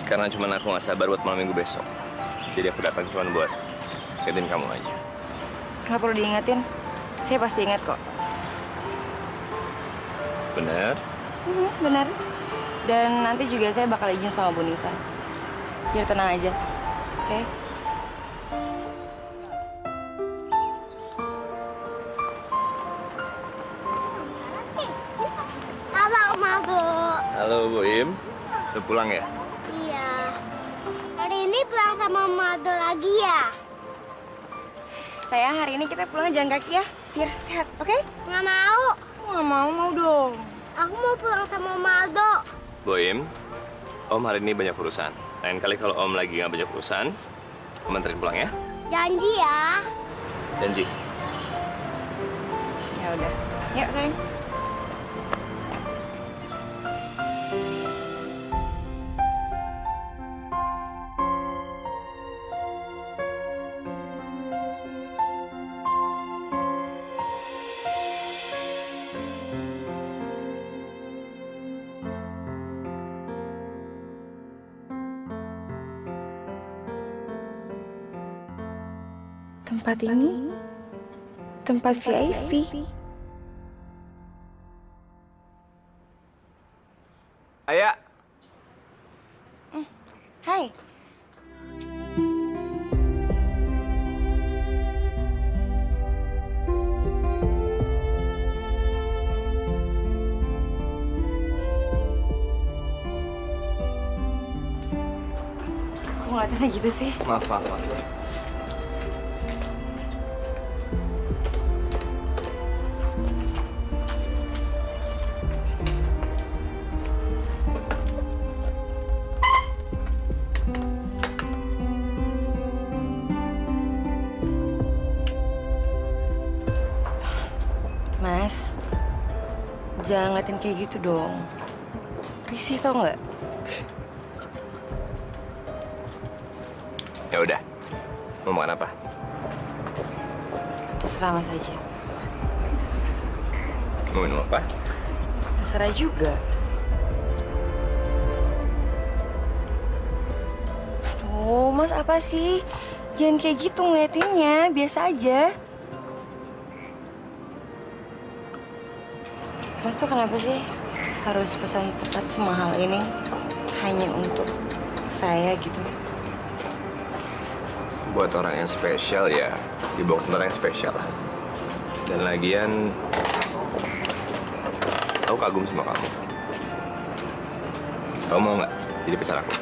karena cuma aku nggak sabar buat malam minggu besok. Jadi aku datang cuma buat ingetin kamu aja. Nggak perlu diingetin. Saya pasti ingat kok. Bener? Benar. Dan nanti juga saya bakal izin sama Bu Nisa. Biar tenang aja. Oke? Halo, Mado. Halo, Bu Im. Udah pulang ya? Iya. Hari ini pulang sama Mado lagi ya? Sayang, hari ini kita pulang jalan kaki ya. Biar sehat, oke? Nggak mau. Nggak mau dong. Aku mau pulang sama Mado. Bu Im, Om hari ini banyak urusan. Lain kali kalau Om lagi nggak banyak urusan, Om anterin pulang ya. Janji ya. Janji. Ya udah. Yuk, sayang. Tempat ini tempat VIP. Ayah. Hai. Kok ngeliatinnya gitu sih? Maaf. Mas, jangan ngeliatin kayak gitu dong. Risih tau nggak? Ya udah. Mau makan apa? Terserah Mas aja. Mau minum apa? Terserah juga. Aduh, Mas apa sih? Jangan kayak gitu ngeliatinnya, biasa aja. Mas tuh kenapa sih harus pesan tempat semahal ini hanya untuk saya gitu? Buat orang yang spesial ya, dibawa ke tempat yang spesial. Dan lagian, aku kagum sama kamu. Kamu mau nggak jadi pacar aku?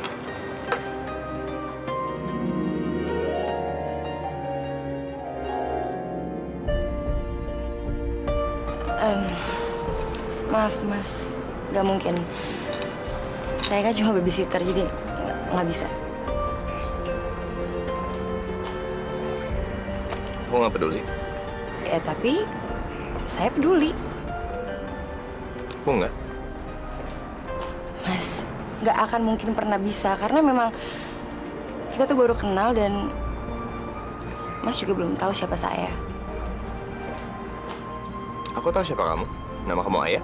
Maaf Mas, nggak mungkin. Saya kan cuma babysitter, jadi nggak bisa. Aku nggak peduli. Ya tapi saya peduli. Aku nggak. Mas, nggak akan mungkin pernah bisa karena memang kita tuh baru kenal dan Mas juga belum tahu siapa saya. Aku tahu siapa kamu. Nama kamu Ayah?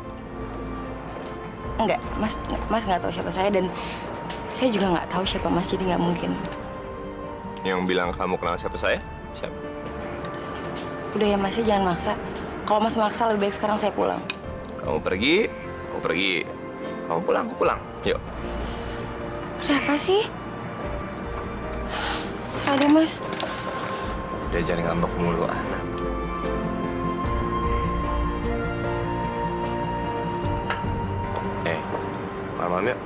Enggak, Mas nggak tahu siapa saya dan saya juga nggak tahu siapa Mas, jadi nggak mungkin. Yang bilang kamu kenal siapa saya? Siapa? Udah ya Mas, ya jangan maksa. Kalau Mas maksa lebih baik sekarang saya pulang. Kamu pergi, aku pergi. Kamu pulang, aku pulang. Yuk. Kenapa sih? Salah Mas. Udah jangan ngambek mulu. Malam yuk.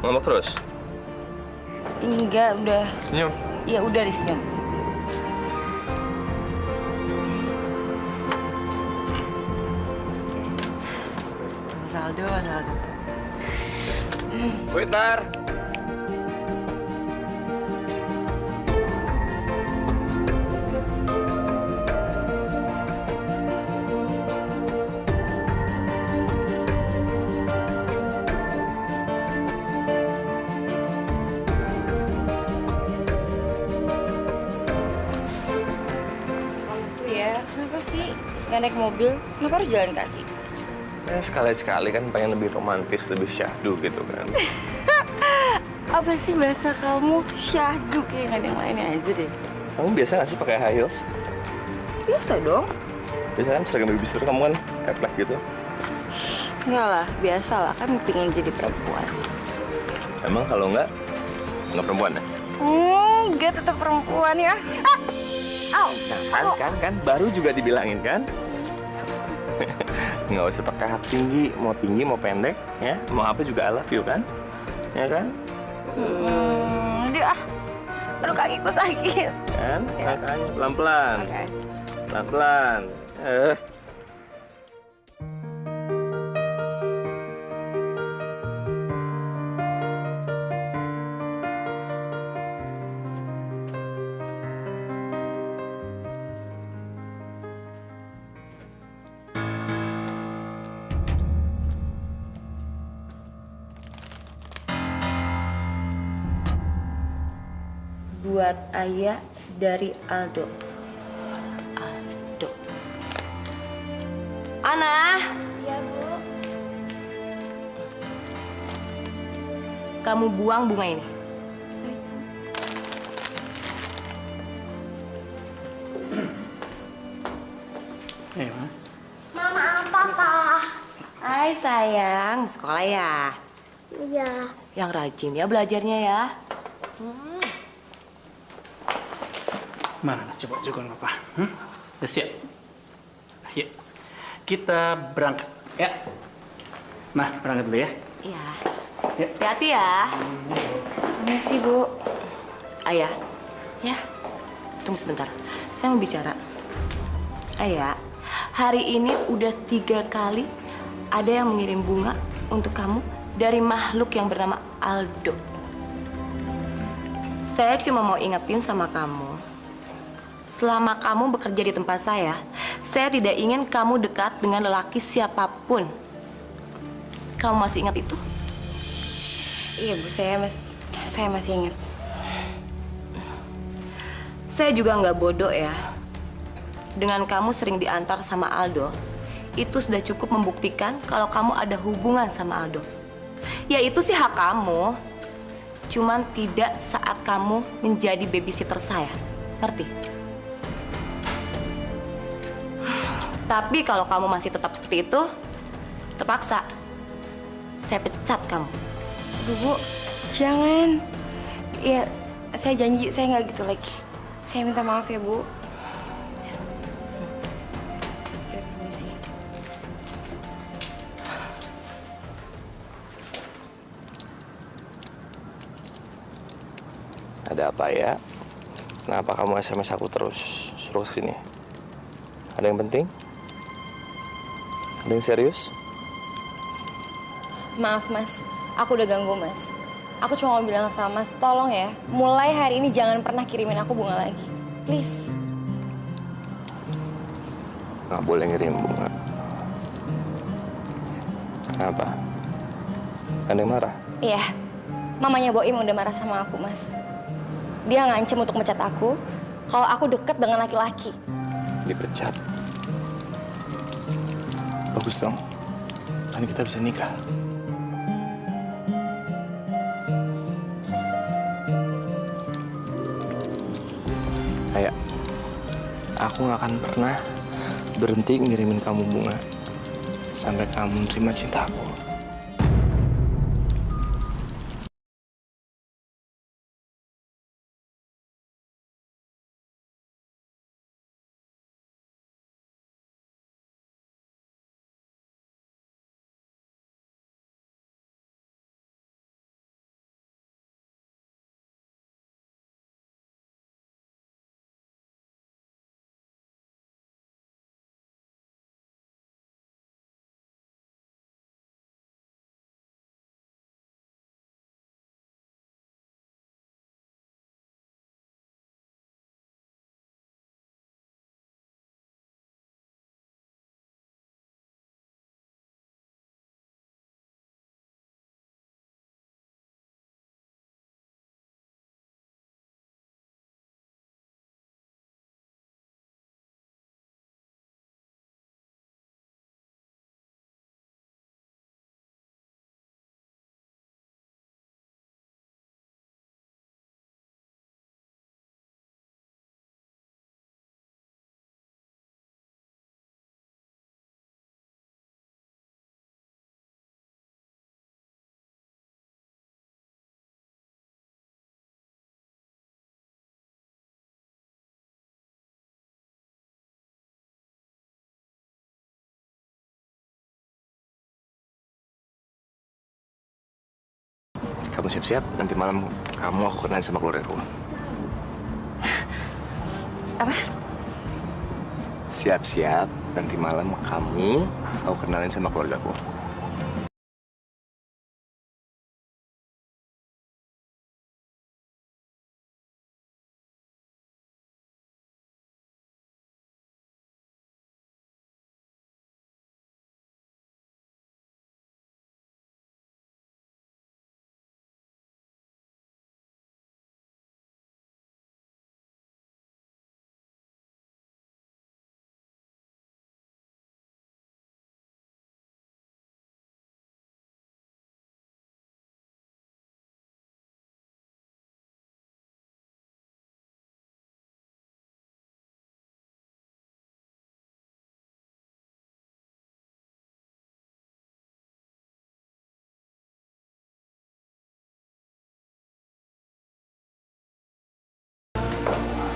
Ngambek terus? Enggak, udah. Senyum. Ya udah disenyum. Mas Aldo. Witar. Kenapa sih nggak naik mobil? Kenapa harus jalan kaki? Ya sekali-sekali kan pengen lebih romantis, lebih syahdu gitu kan. Apa sih bahasa kamu? Syahdu kayak nggak ada yang lainnya aja deh. Kamu biasa nggak sih pakai high heels? Biasa dong. Biasa kan seragam babysitter kamu kan teplek gitu. Enggak lah, biasa lah. Kan pengen jadi perempuan. Emang kalau nggak perempuan ya? Enggak, tetap perempuan ya. Nah, kan, baru juga dibilangin kan? Nggak usah pakai hak tinggi, mau pendek, ya, mau apa juga I love you kan? Ya kan? Dia aduh kakiku sakit. Kan? Makanya pelan-pelan. Oke. Pelan-pelan. Buat Ayah dari Aldo. Ana. Iya, Bu. Kamu buang bunga ini. Mama apa, Pak? Hai sayang, sekolah ya? Iya. Yang rajin ya belajarnya ya. Mana coba juga Papa? Udah siap? Ayo, kita berangkat. Ya. Nah, berangkat dulu ya. Iya. Ya. Hati-hati ya. Permisi, Bu. Ayah, ya. Tunggu sebentar. Saya mau bicara. Ayah, hari ini udah 3 kali ada yang mengirim bunga untuk kamu dari makhluk yang bernama Aldo. Saya cuma mau ingetin sama kamu. Selama kamu bekerja di tempat saya tidak ingin kamu dekat dengan lelaki siapapun. Kamu masih ingat itu? Iya, Bu, saya masih ingat. Saya juga nggak bodoh ya. Dengan kamu sering diantar sama Aldo, itu sudah cukup membuktikan kalau kamu ada hubungan sama Aldo. Ya itu sih hak kamu. Cuman tidak saat kamu menjadi babysitter saya. Ngerti? Tapi kalau kamu masih tetap seperti itu, terpaksa saya pecat kamu. Bu, jangan. Ya, saya janji saya nggak gitu lagi. Saya minta maaf ya, Bu. Ya, permisi. Ada apa ya? Kenapa kamu SMS aku terus suruh sini? Ada yang penting? Ada yang serius? Maaf mas, aku udah ganggu mas. Aku cuma mau bilang sama mas, tolong ya, mulai hari ini jangan pernah kirimin aku bunga lagi. Please. Nggak boleh ngirim bunga. Kenapa? Ada yang marah? Iya, mamanya Boim udah marah sama aku mas. Dia ngancem untuk mecat aku kalau aku deket dengan laki-laki. Dipecat. Bagus dong. Kan kita bisa nikah. Kayak aku nggak akan pernah berhenti ngirimin kamu bunga sampai kamu terima cinta aku. Kamu siap-siap, nanti malam kamu aku kenalin sama keluarga aku. Apa? Siap-siap, nanti malam kamu aku kenalin sama keluarga aku.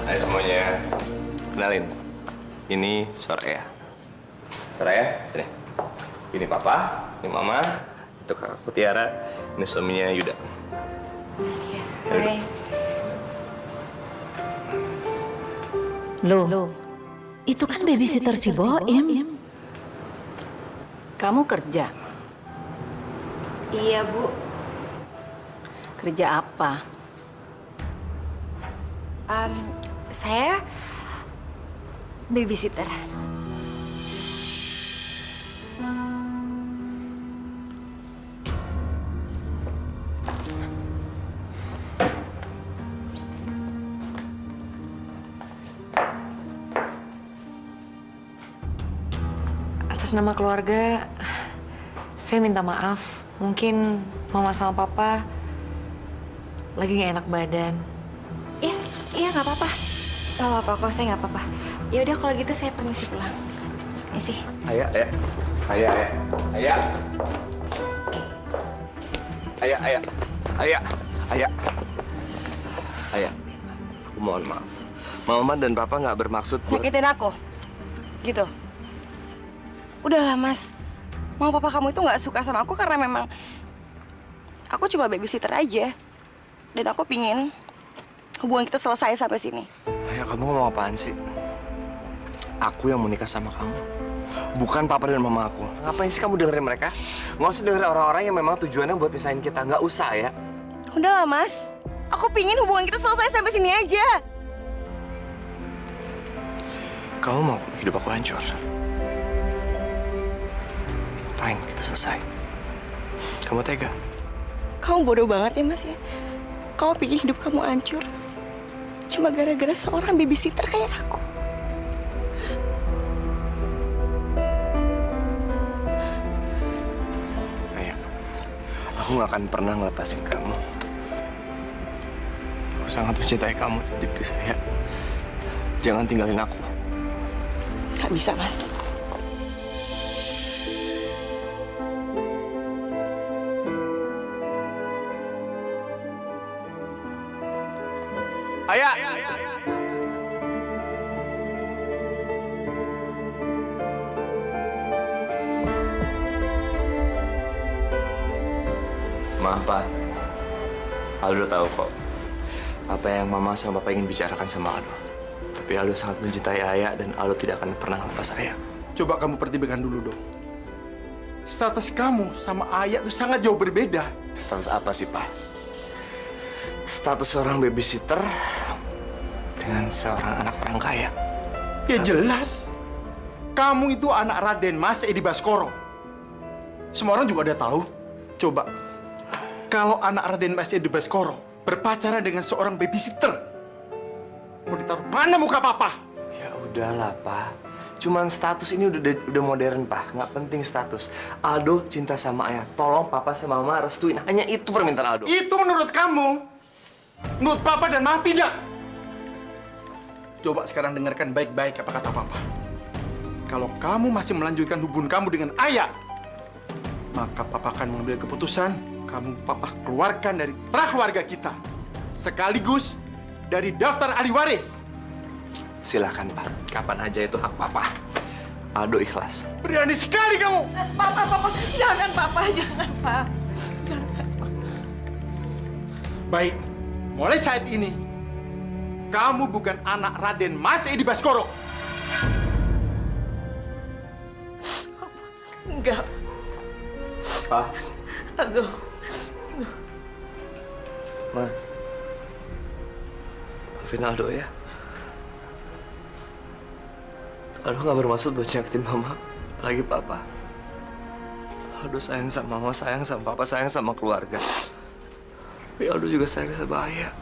Hai semuanya, kenalin, ini Soraya. Soraya, sini. Ini Papa, ini Mama, itu kakakku Tiara, ini suaminya Yuda. Hai. Loh, itu kan babysitter si Boim. Kamu kerja? Iya Bu. Kerja apa? Saya babysitter. Atas nama keluarga, saya minta maaf. Mungkin Mama sama Papa lagi nggak enak badan. Iya nggak apa-apa. Nggak apa-apa kok, saya nggak apa-apa. Ya udah kalau gitu saya permisi pulang. Permisi. Ayah. Aku mohon maaf. Mama dan Papa nggak bermaksud buat... Nyakitin aku? Gitu? Udahlah, Mas. Mama papa kamu itu nggak suka sama aku karena memang aku cuma babysitter aja. Dan aku pingin hubungan kita selesai sampai sini. Ayah, kamu ngomong apaan sih? Aku yang mau nikah sama kamu. Bukan papa dan mama aku. Ngapain sih kamu dengerin mereka? Nggak usah dengerin orang-orang yang memang tujuannya buat pisahin kita. Nggak usah ya. Udahlah, Mas. Aku pingin hubungan kita selesai sampai sini aja. Kamu mau hidup aku hancur? Fine, kita selesai. Kamu tega? Kamu bodoh banget ya, Mas ya. Kamu pikir hidup kamu hancur cuma gara-gara seorang babysitter kayak aku. Ayah, aku nggak akan pernah ngelepasin kamu. Aku sangat mencintai kamu di diri saya. Jangan tinggalin aku. Gak bisa, Mas. Ayah! Maaf, Pak. Aldo tahu kok apa yang Mama sama Papa ingin bicarakan sama Aldo. Tapi Aldo sangat mencintai Ayah dan Aldo tidak akan pernah lepas Ayah. Coba kamu pertimbangkan dulu dong. Status kamu sama Ayah itu sangat jauh berbeda. Status apa sih, Pak? Status seorang babysitter dengan seorang anak orang kaya. Ya jelas. Kamu itu anak Raden Mas Edi Baskoro. Semua orang juga udah tahu. Coba, kalau anak Raden Mas Edi Baskoro berpacaran dengan seorang babysitter, mau ditaruh mana muka papa? Ya udahlah, Pak. Cuman status ini udah modern, Pak. Nggak penting status. Aldo cinta sama Ayah. Tolong Papa sama Mama restuin. Hanya itu permintaan Aldo. Itu menurut kamu. Menurut papa dan Mama tidak. Coba sekarang dengarkan baik-baik apa kata papa. Kalau kamu masih melanjutkan hubungan kamu dengan Ayah, maka papa akan mengambil keputusan kamu papa keluarkan dari keluarga kita. Sekaligus dari daftar ahli waris. Silakan, Pak. Kapan aja itu hak Papa. Aldo ikhlas. Berani sekali kamu. Papa, jangan Papa, jangan Pak. Baik, mulai saat ini kamu bukan anak Raden Mas Edi Baskoro. Enggak. Pak. Aduh. Ma. Maafin Aldo ya. Aldo nggak bermaksud buat nyakitin Mama, apalagi Papa. Aldo sayang sama Mama, sayang sama Papa, sayang sama keluarga. Tapi Aldo juga sayang sama Ayah.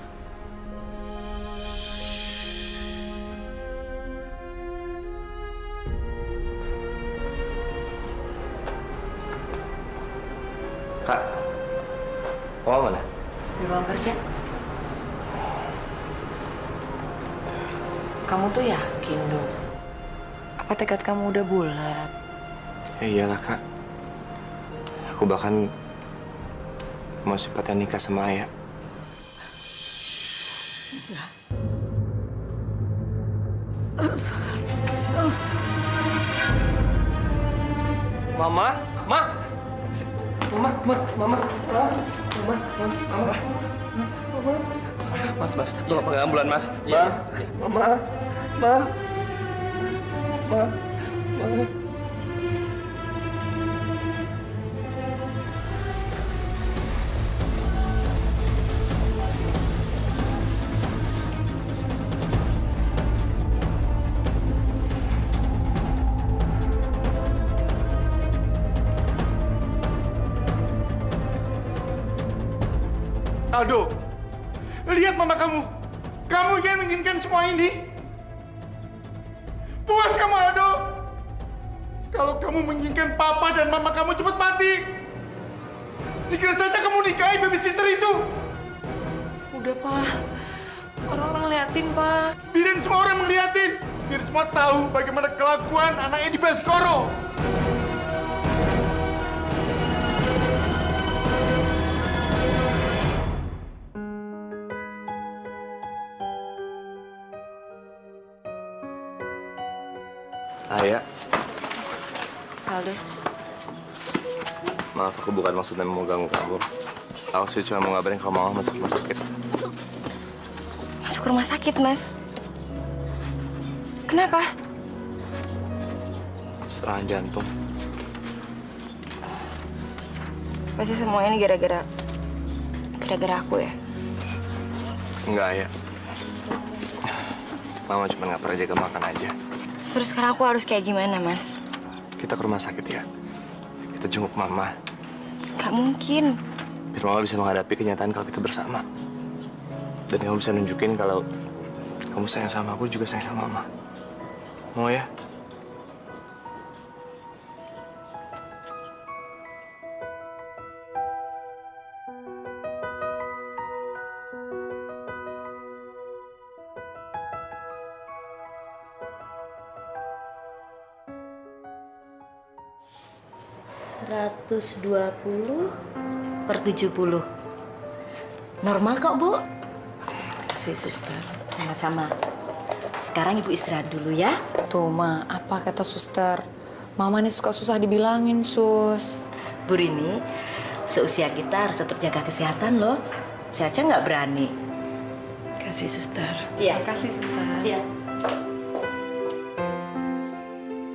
Kak, Mama mana? Di ruang kerja. Kamu tuh yakin dong? Apa tekad kamu udah bulat? Ya iyalah, Kak. Aku bahkan mau cepatnya nikah sama Ayah. Mama, Ma. Mama. Mas, tolong panggil ambulan, Mas. Mama. Aldo, lihat mama kamu. Kamu yang menginginkan semua ini. Puas kamu, Aldo. Kalau kamu menginginkan papa dan mama kamu cepat mati. Jika saja kamu nikahi babysitter itu. Udah, Pak. Orang-orang liatin, Pak. Biarin semua orang melihatin. Biar semua tahu bagaimana kelakuan anaknya di Baskoro. Ayah, Saldo. maaf aku bukan maksudnya mau ganggu kamu. Aku sih cuma mau ngabarin kalau Mama masuk rumah sakit. Masuk rumah sakit, Mas. Kenapa? serangan jantung. Pasti semua ini gara-gara aku ya. Enggak ya. Mama cuma nggak pernah jaga makan aja. Terus sekarang aku harus kayak gimana, Mas? Kita ke rumah sakit ya. Kita jenguk Mama. Gak mungkin. Biar Mama bisa menghadapi kenyataan kalau kita bersama. Dan kamu bisa nunjukin kalau kamu sayang sama aku juga sayang sama Mama. Mau ya? (120/70) normal kok, Bu. Si suster. Sama-sama. Sekarang Ibu istirahat dulu ya. Tuh, Ma, apa kata suster? Mama nih suka susah dibilangin, Sus. Bu Rini, seusia kita harus tetap jaga kesehatan loh. Saya aja nggak berani. Kasih suster. Iya. Makasih, suster. Iya.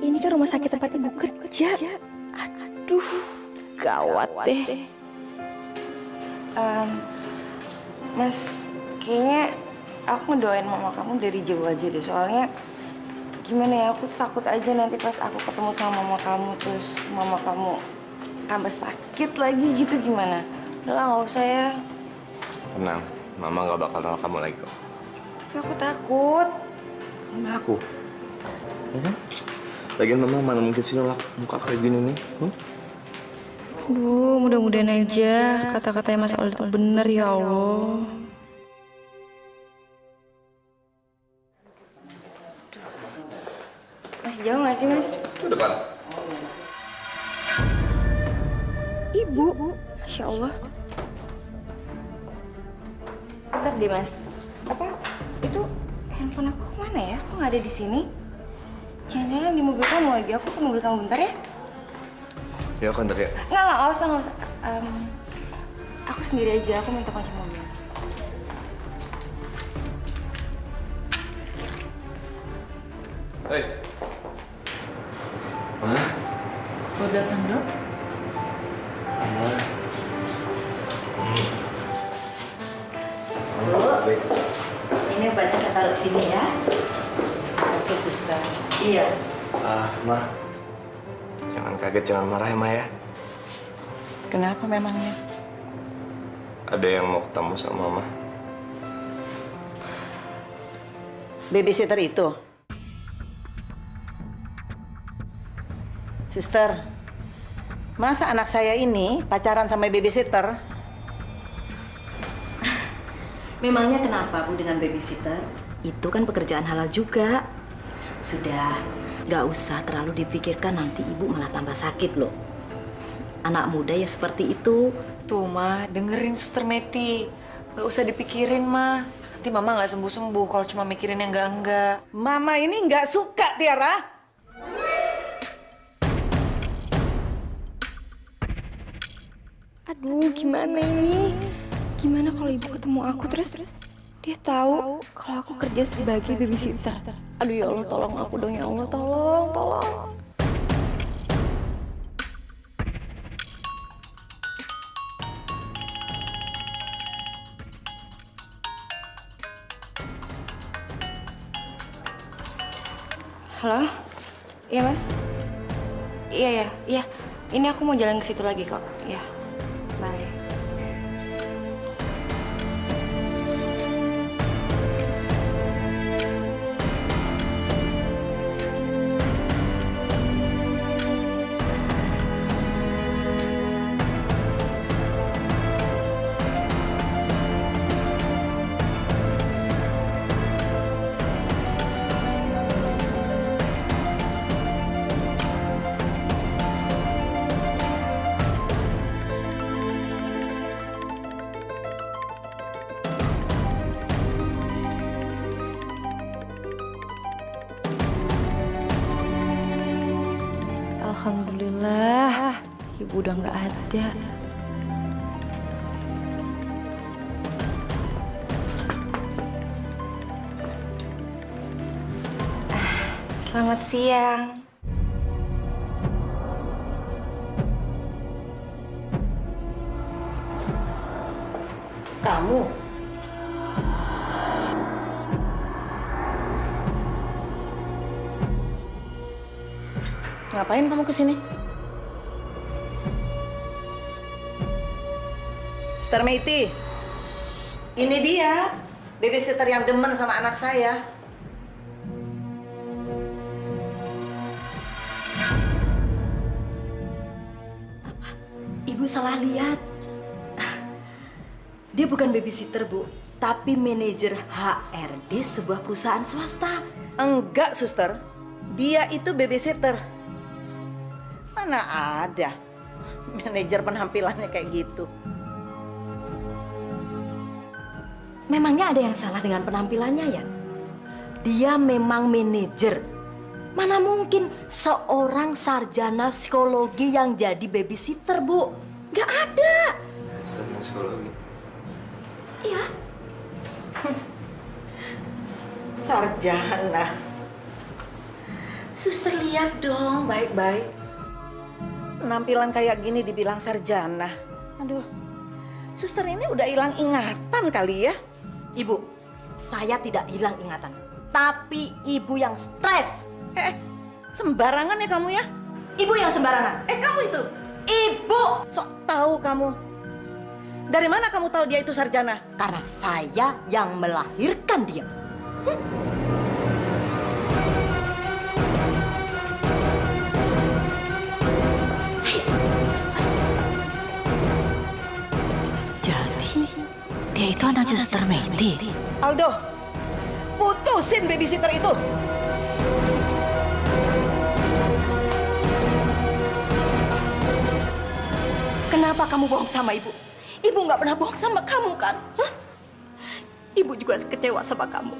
Ini kan rumah sakit tempat ibu kerja. Aduh, gawat deh. Mas, kayaknya aku ngedoain mama kamu dari jauh aja deh. Soalnya gimana ya, aku takut aja nanti pas aku ketemu sama mama kamu terus mama kamu tambah sakit lagi gitu, gimana? Udah lah, nggak usah ya. Tenang, Mama nggak bakal nolak kamu lagi kok. Tapi aku takut. Sama aku. Ya kan? Lagian Mama mana mungkin sih nolak muka kayak gini nih. Aduh, mudah-mudahan aja kata-katanya Mas Aldo itu bener ya Allah. Mas, jauh nggak sih, Mas? Ke depan. Ibu, Masya Allah. Bentar deh, Mas. Apa? Itu handphone aku kemana ya? Kok nggak ada di sini? Jangan-jangan di mobil kamu lagi. Aku ke mobil kamu bentar ya. Ya, aku antar ya. Nggak usah. Aku sendiri aja. Aku minta kunci mobil. Hei. Mana? Mau datang, Dok? Bu, ini obatnya saya taruh sini ya. Kasih suster. Iya. Ma. Jangan kaget, jangan marah ya, Ma ya. Kenapa memangnya? Ada yang mau ketemu sama Mama. Babysitter itu? Suster, masa anak saya ini pacaran sama babysitter? Memangnya kenapa, Bu, dengan babysitter? Itu kan pekerjaan halal juga. Sudah, nggak usah terlalu dipikirkan, nanti Ibu malah tambah sakit loh. Anak muda ya seperti itu. Tuh, Ma, dengerin Suster Meti. Gak usah dipikirin, Ma. Nanti Mama nggak sembuh-sembuh kalau cuma mikirin yang enggak-enggak. Mama ini nggak suka, Tiara. Aduh, gimana ini? Gimana kalau ibu ketemu aku terus dia tahu kalau aku kerja sebagai babysitter? Aduh ya Allah, tolong aku dong ya Allah, tolong. Halo? Iya, Mas? Iya. Ini aku mau jalan ke situ lagi kok. Iya. Bye. Alhamdulillah, ibu udah nggak ada. Selamat siang. Kamu? Ngapain kamu kesini? Sister Meiti, ini dia babysitter yang demen sama anak saya. Ibu salah lihat. Dia bukan babysitter, Bu, tapi manajer HRD sebuah perusahaan swasta. Enggak, suster. Dia itu babysitter. Mana ada manajer penampilannya kayak gitu. Memangnya ada yang salah dengan penampilannya ya? Dia memang manajer. Mana mungkin seorang sarjana psikologi yang jadi babysitter, Bu? Nggak ada. Sarjana psikologi. Iya. Sarjana. Suster lihat dong baik-baik. Penampilan kayak gini dibilang sarjana. Aduh, suster ini udah hilang ingatan kali ya? Ibu, saya tidak hilang ingatan. Tapi ibu yang stres. Sembarangan ya kamu ya? Ibu yang sembarangan. Kamu itu? Ibu! Sok tahu kamu. Dari mana kamu tahu dia itu sarjana? Karena saya yang melahirkan dia. Jadi, dia itu anak suster Meiti. Aldo, putusin babysitter itu. Kenapa kamu bohong sama ibu? Ibu nggak pernah bohong sama kamu kan? Hah? Ibu juga kecewa sama kamu.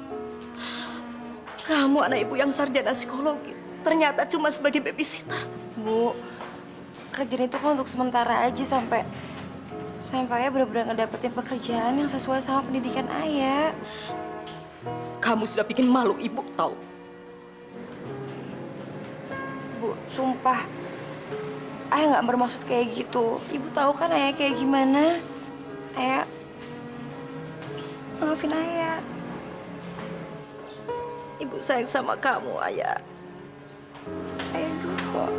Kamu anak ibu yang sarjana psikologi, ternyata cuma sebagai babysitter. Bu, kerjaan itu kan untuk sementara aja sampai ayah benar-benar ngedapetin pekerjaan yang sesuai sama pendidikan ayah. Kamu sudah bikin malu ibu, tahu? Bu, sumpah, ayah nggak bermaksud kayak gitu. Ibu tahu kan ayah kayak gimana? Ayah, maafin ayah. Ibu sayang sama kamu, Ayah. Ayah dulu kok.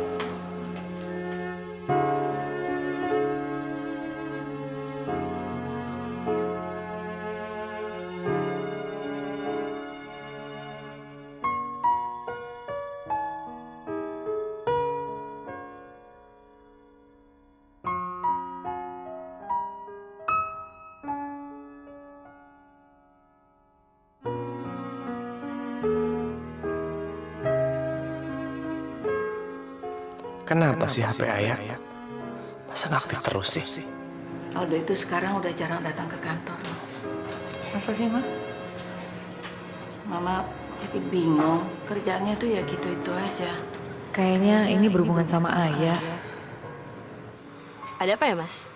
Kenapa sih HP ayah? Masa nggak aktif terus sih? Aldo itu sekarang udah jarang datang ke kantor. Masa sih, Ma? Mama jadi bingung. Kerjaannya tuh ya gitu-itu aja. Kayaknya ini berhubungan sama ayah. Ada apa ya, Mas?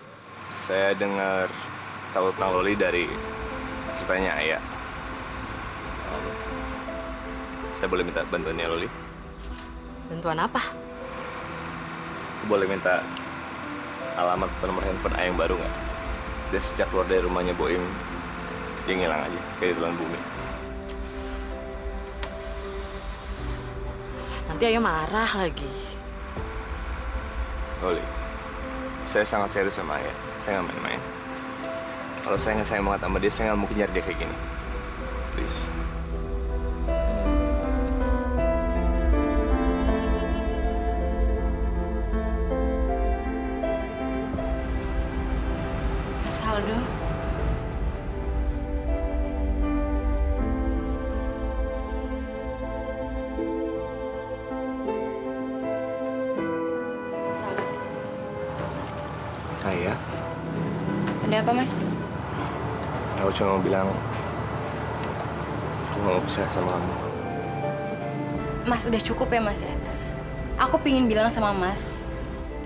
Saya dengar tahu tentang Loli dari ceritanya ayah. Saya boleh minta bantuannya Loli? Bantuan apa? Aku boleh minta alamat atau nomor handphone ayah yang baru nggak? Dia sejak keluar dari rumahnya Boim, dia ngilang aja, kayak ditelan bumi. Nanti ayah marah lagi. Loli, saya sangat serius sama ayah. Saya nggak main-main. Kalau saya nggak sayang banget sama dia, saya nggak mungkin nyari dia kayak gini. Please. Mas Aldo. Ayah, Ada apa, Mas? aku cuma mau bilang aku nggak mau pisah sama kamu. Mas, udah cukup ya, Mas ya? Aku pingin bilang sama Mas,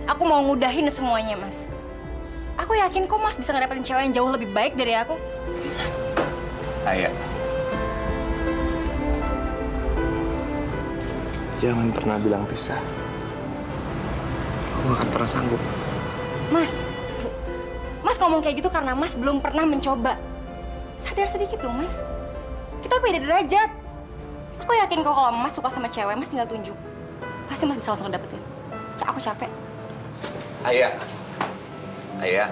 aku mau ngudahin semuanya, Mas. Aku yakin kok Mas bisa ngedapetin cewek yang jauh lebih baik dari aku. Ayah, jangan pernah bilang pisah. Aku nggak akan pernah sanggup. Mas, Mas ngomong kayak gitu karena Mas belum pernah mencoba. Sadar sedikit dong, Mas. Kita beda derajat. Aku yakin kok kalau Mas suka sama cewek, Mas tinggal tunjuk. Pasti Mas bisa langsung dapetin. Aku capek. Ayah. Ayah.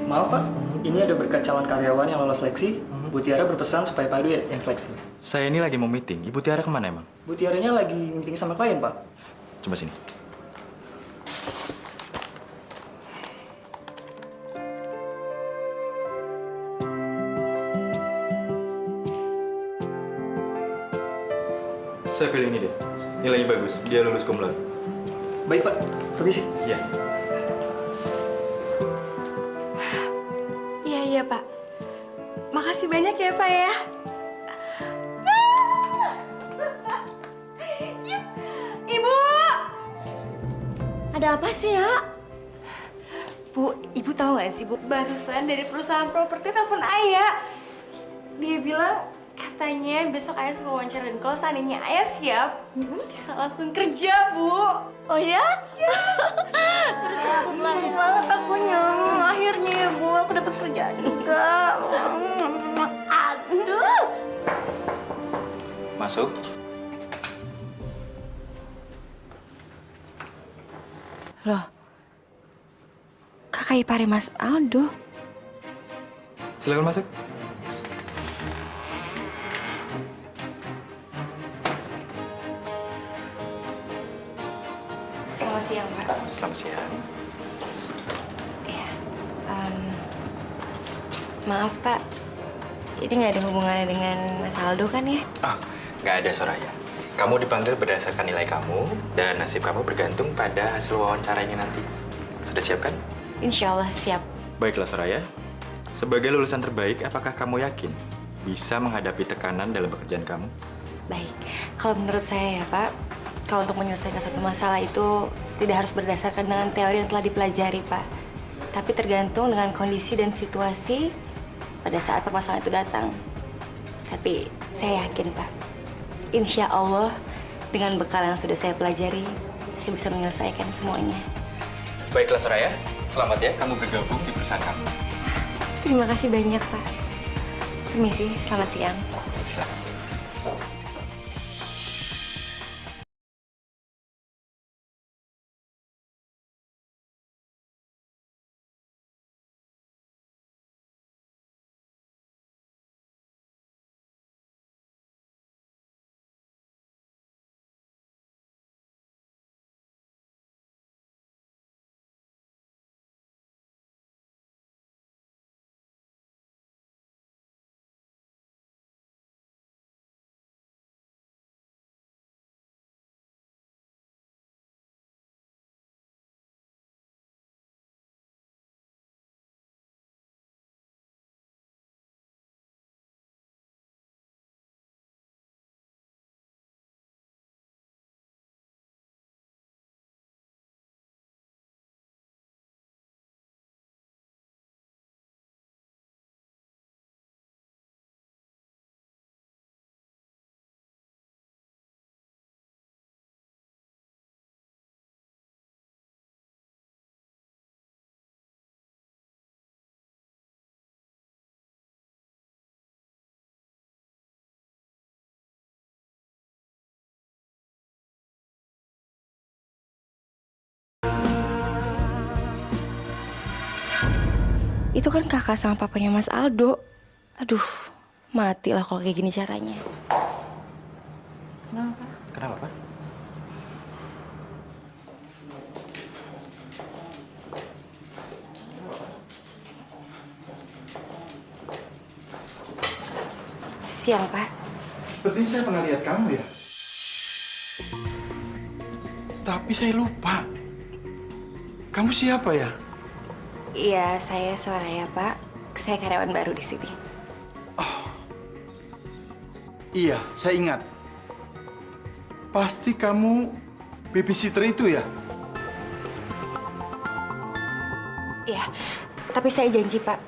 Maaf Pak, ini ada berkas calon karyawan yang lolos seleksi. Bu Tiara berpesan supaya Pak Edu yang seleksi. Saya ini lagi mau meeting. Ibu Tiara kemana emang? Bu Tiaranya lagi meeting sama klien Pak. Coba sini. Saya pilih ini deh. Nilainya bagus. Dia lulus cum laude. Baik Pak, permisi. Iya. Iya, Pak. Makasih banyak ya, Pak ya. Yes. Ibu! Ada apa sih ya? Bu, Ibu tahu nggak sih Bu? Barusan dari perusahaan properti telepon Ayah. Dia bilang katanya besok Ayah suruh wawancara dan kalau seandainya Ayah siap, bisa langsung kerja, Bu. Oh ya? Ya. Bersyukur banget akunya. Akhirnya ya, Bu, aku dapat kerjaan juga. Aduh. Masuk. Loh, kakak ipare Mas Aldo. Silakan masuk. Selamat siang, Pak. Selamat siang. Maaf, Pak. Ini nggak ada hubungannya dengan Mas Aldo kan ya? Ah, nggak ada, Soraya. Kamu dipanggil berdasarkan nilai kamu, dan nasib kamu bergantung pada hasil wawancaranya nanti. Sudah siap kan? Insya Allah siap. Baiklah, Soraya. Sebagai lulusan terbaik, apakah kamu yakin bisa menghadapi tekanan dalam pekerjaan kamu? Baik. Kalau menurut saya ya, Pak, kalau untuk menyelesaikan satu masalah itu tidak harus berdasarkan dengan teori yang telah dipelajari, Pak. Tapi tergantung dengan kondisi dan situasi pada saat permasalahan itu datang. Tapi saya yakin, Pak, insya Allah dengan bekal yang sudah saya pelajari, saya bisa menyelesaikan semuanya. Baiklah, Soraya. Selamat ya, kamu bergabung di perusahaan kami. Terima kasih banyak, Pak. Permisi, selamat siang. Silakan. Itu kan kakak sama papanya Mas Aldo. Aduh, matilah kalau kayak gini caranya. Kenapa? Kenapa, Pak? Siang, Pak. Sepertinya saya pernah lihat kamu ya. Tapi saya lupa. Kamu siapa ya? Iya, saya Soraya, Pak. Saya karyawan baru di sini. Iya, saya ingat. Pasti kamu babysitter itu ya? Iya, tapi saya janji, Pak.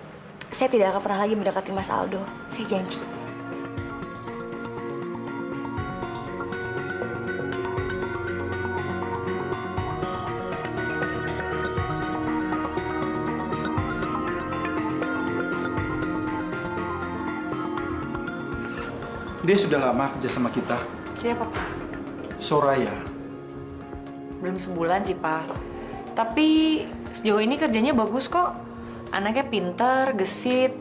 Saya tidak akan pernah lagi mendekati Mas Aldo. Saya janji. Dia sudah lama kerja sama kita. Siapa, Pak? Soraya. Belum sebulan sih, Pak. Tapi sejauh ini kerjanya bagus kok. Anaknya pintar, gesit,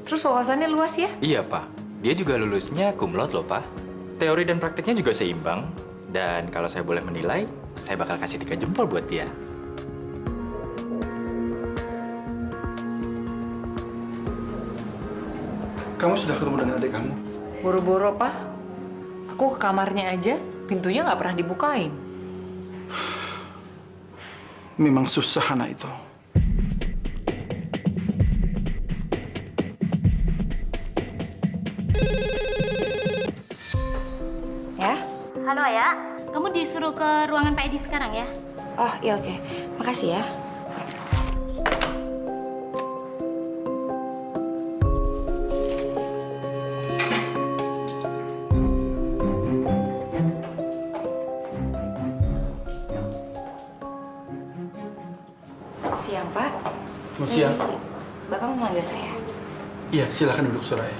terus wawasannya luas ya. Iya, Pak. Dia juga lulusnya cum laude loh, Pak. Teori dan prakteknya juga seimbang. Dan kalau saya boleh menilai, saya bakal kasih 3 jempol buat dia. Kamu sudah ketemu dengan adik kamu? Boro-boro, Pak. Aku ke kamarnya aja, pintunya nggak pernah dibukain. Memang susah anak itu. Ya? Halo ya, kamu disuruh ke ruangan Pak Edi sekarang ya? Oh, iya oke. Makasih ya. Siang, Pak. Selamat siang. Bapak mau manggil saya? Iya, silakan duduk, Soraya.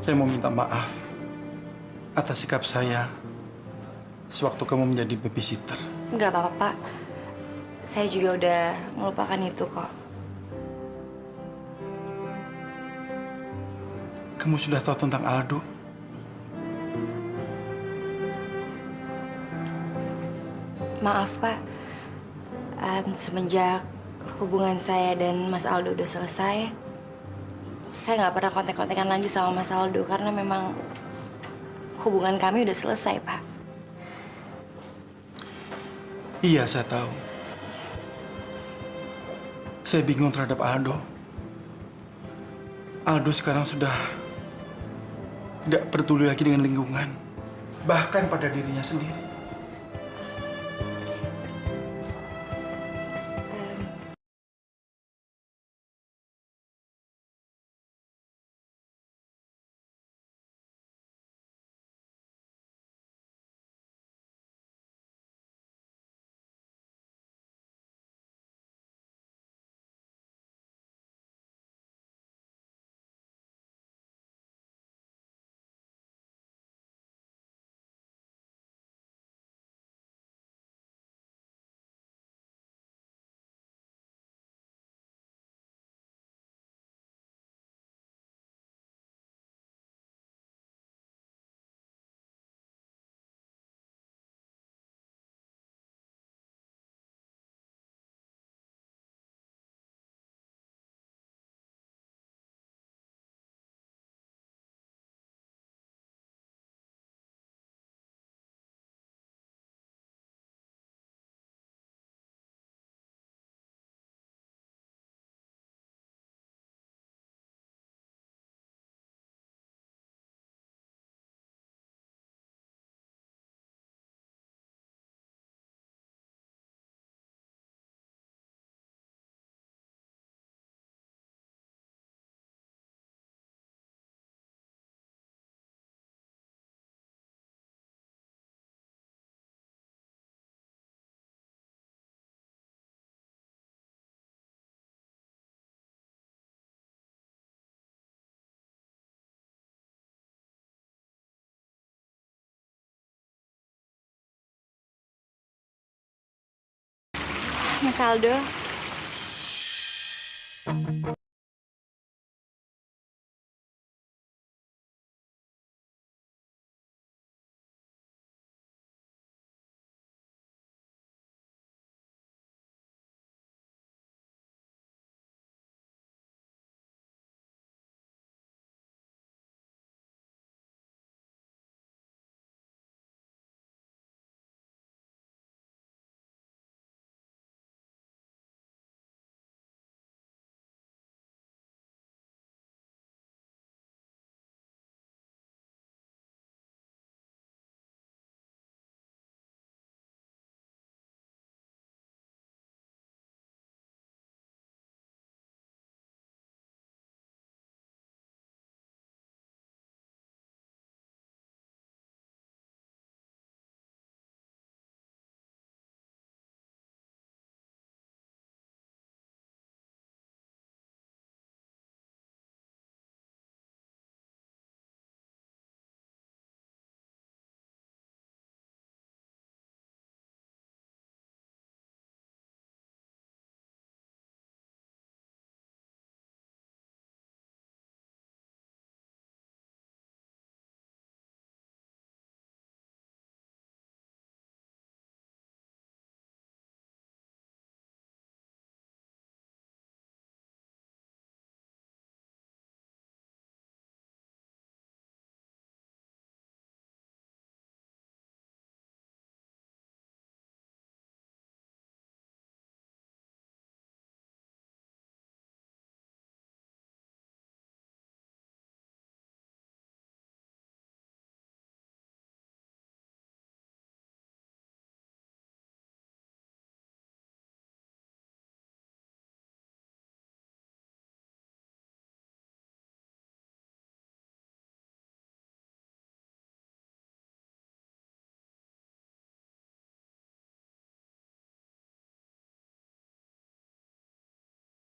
Saya mau minta maaf atas sikap saya sewaktu kamu menjadi babysitter. Nggak apa-apa, Pak. saya juga udah melupakan itu kok. Kamu sudah tahu tentang Aldo? Maaf Pak, semenjak hubungan saya dan Mas Aldo udah selesai, saya nggak pernah kontak-kontakan lagi sama Mas Aldo karena memang hubungan kami udah selesai, Pak. Iya, saya tahu. Saya bingung terhadap Aldo. Aldo sekarang sudah tidak peduli lagi dengan lingkungan, bahkan pada dirinya sendiri. Mas Aldo,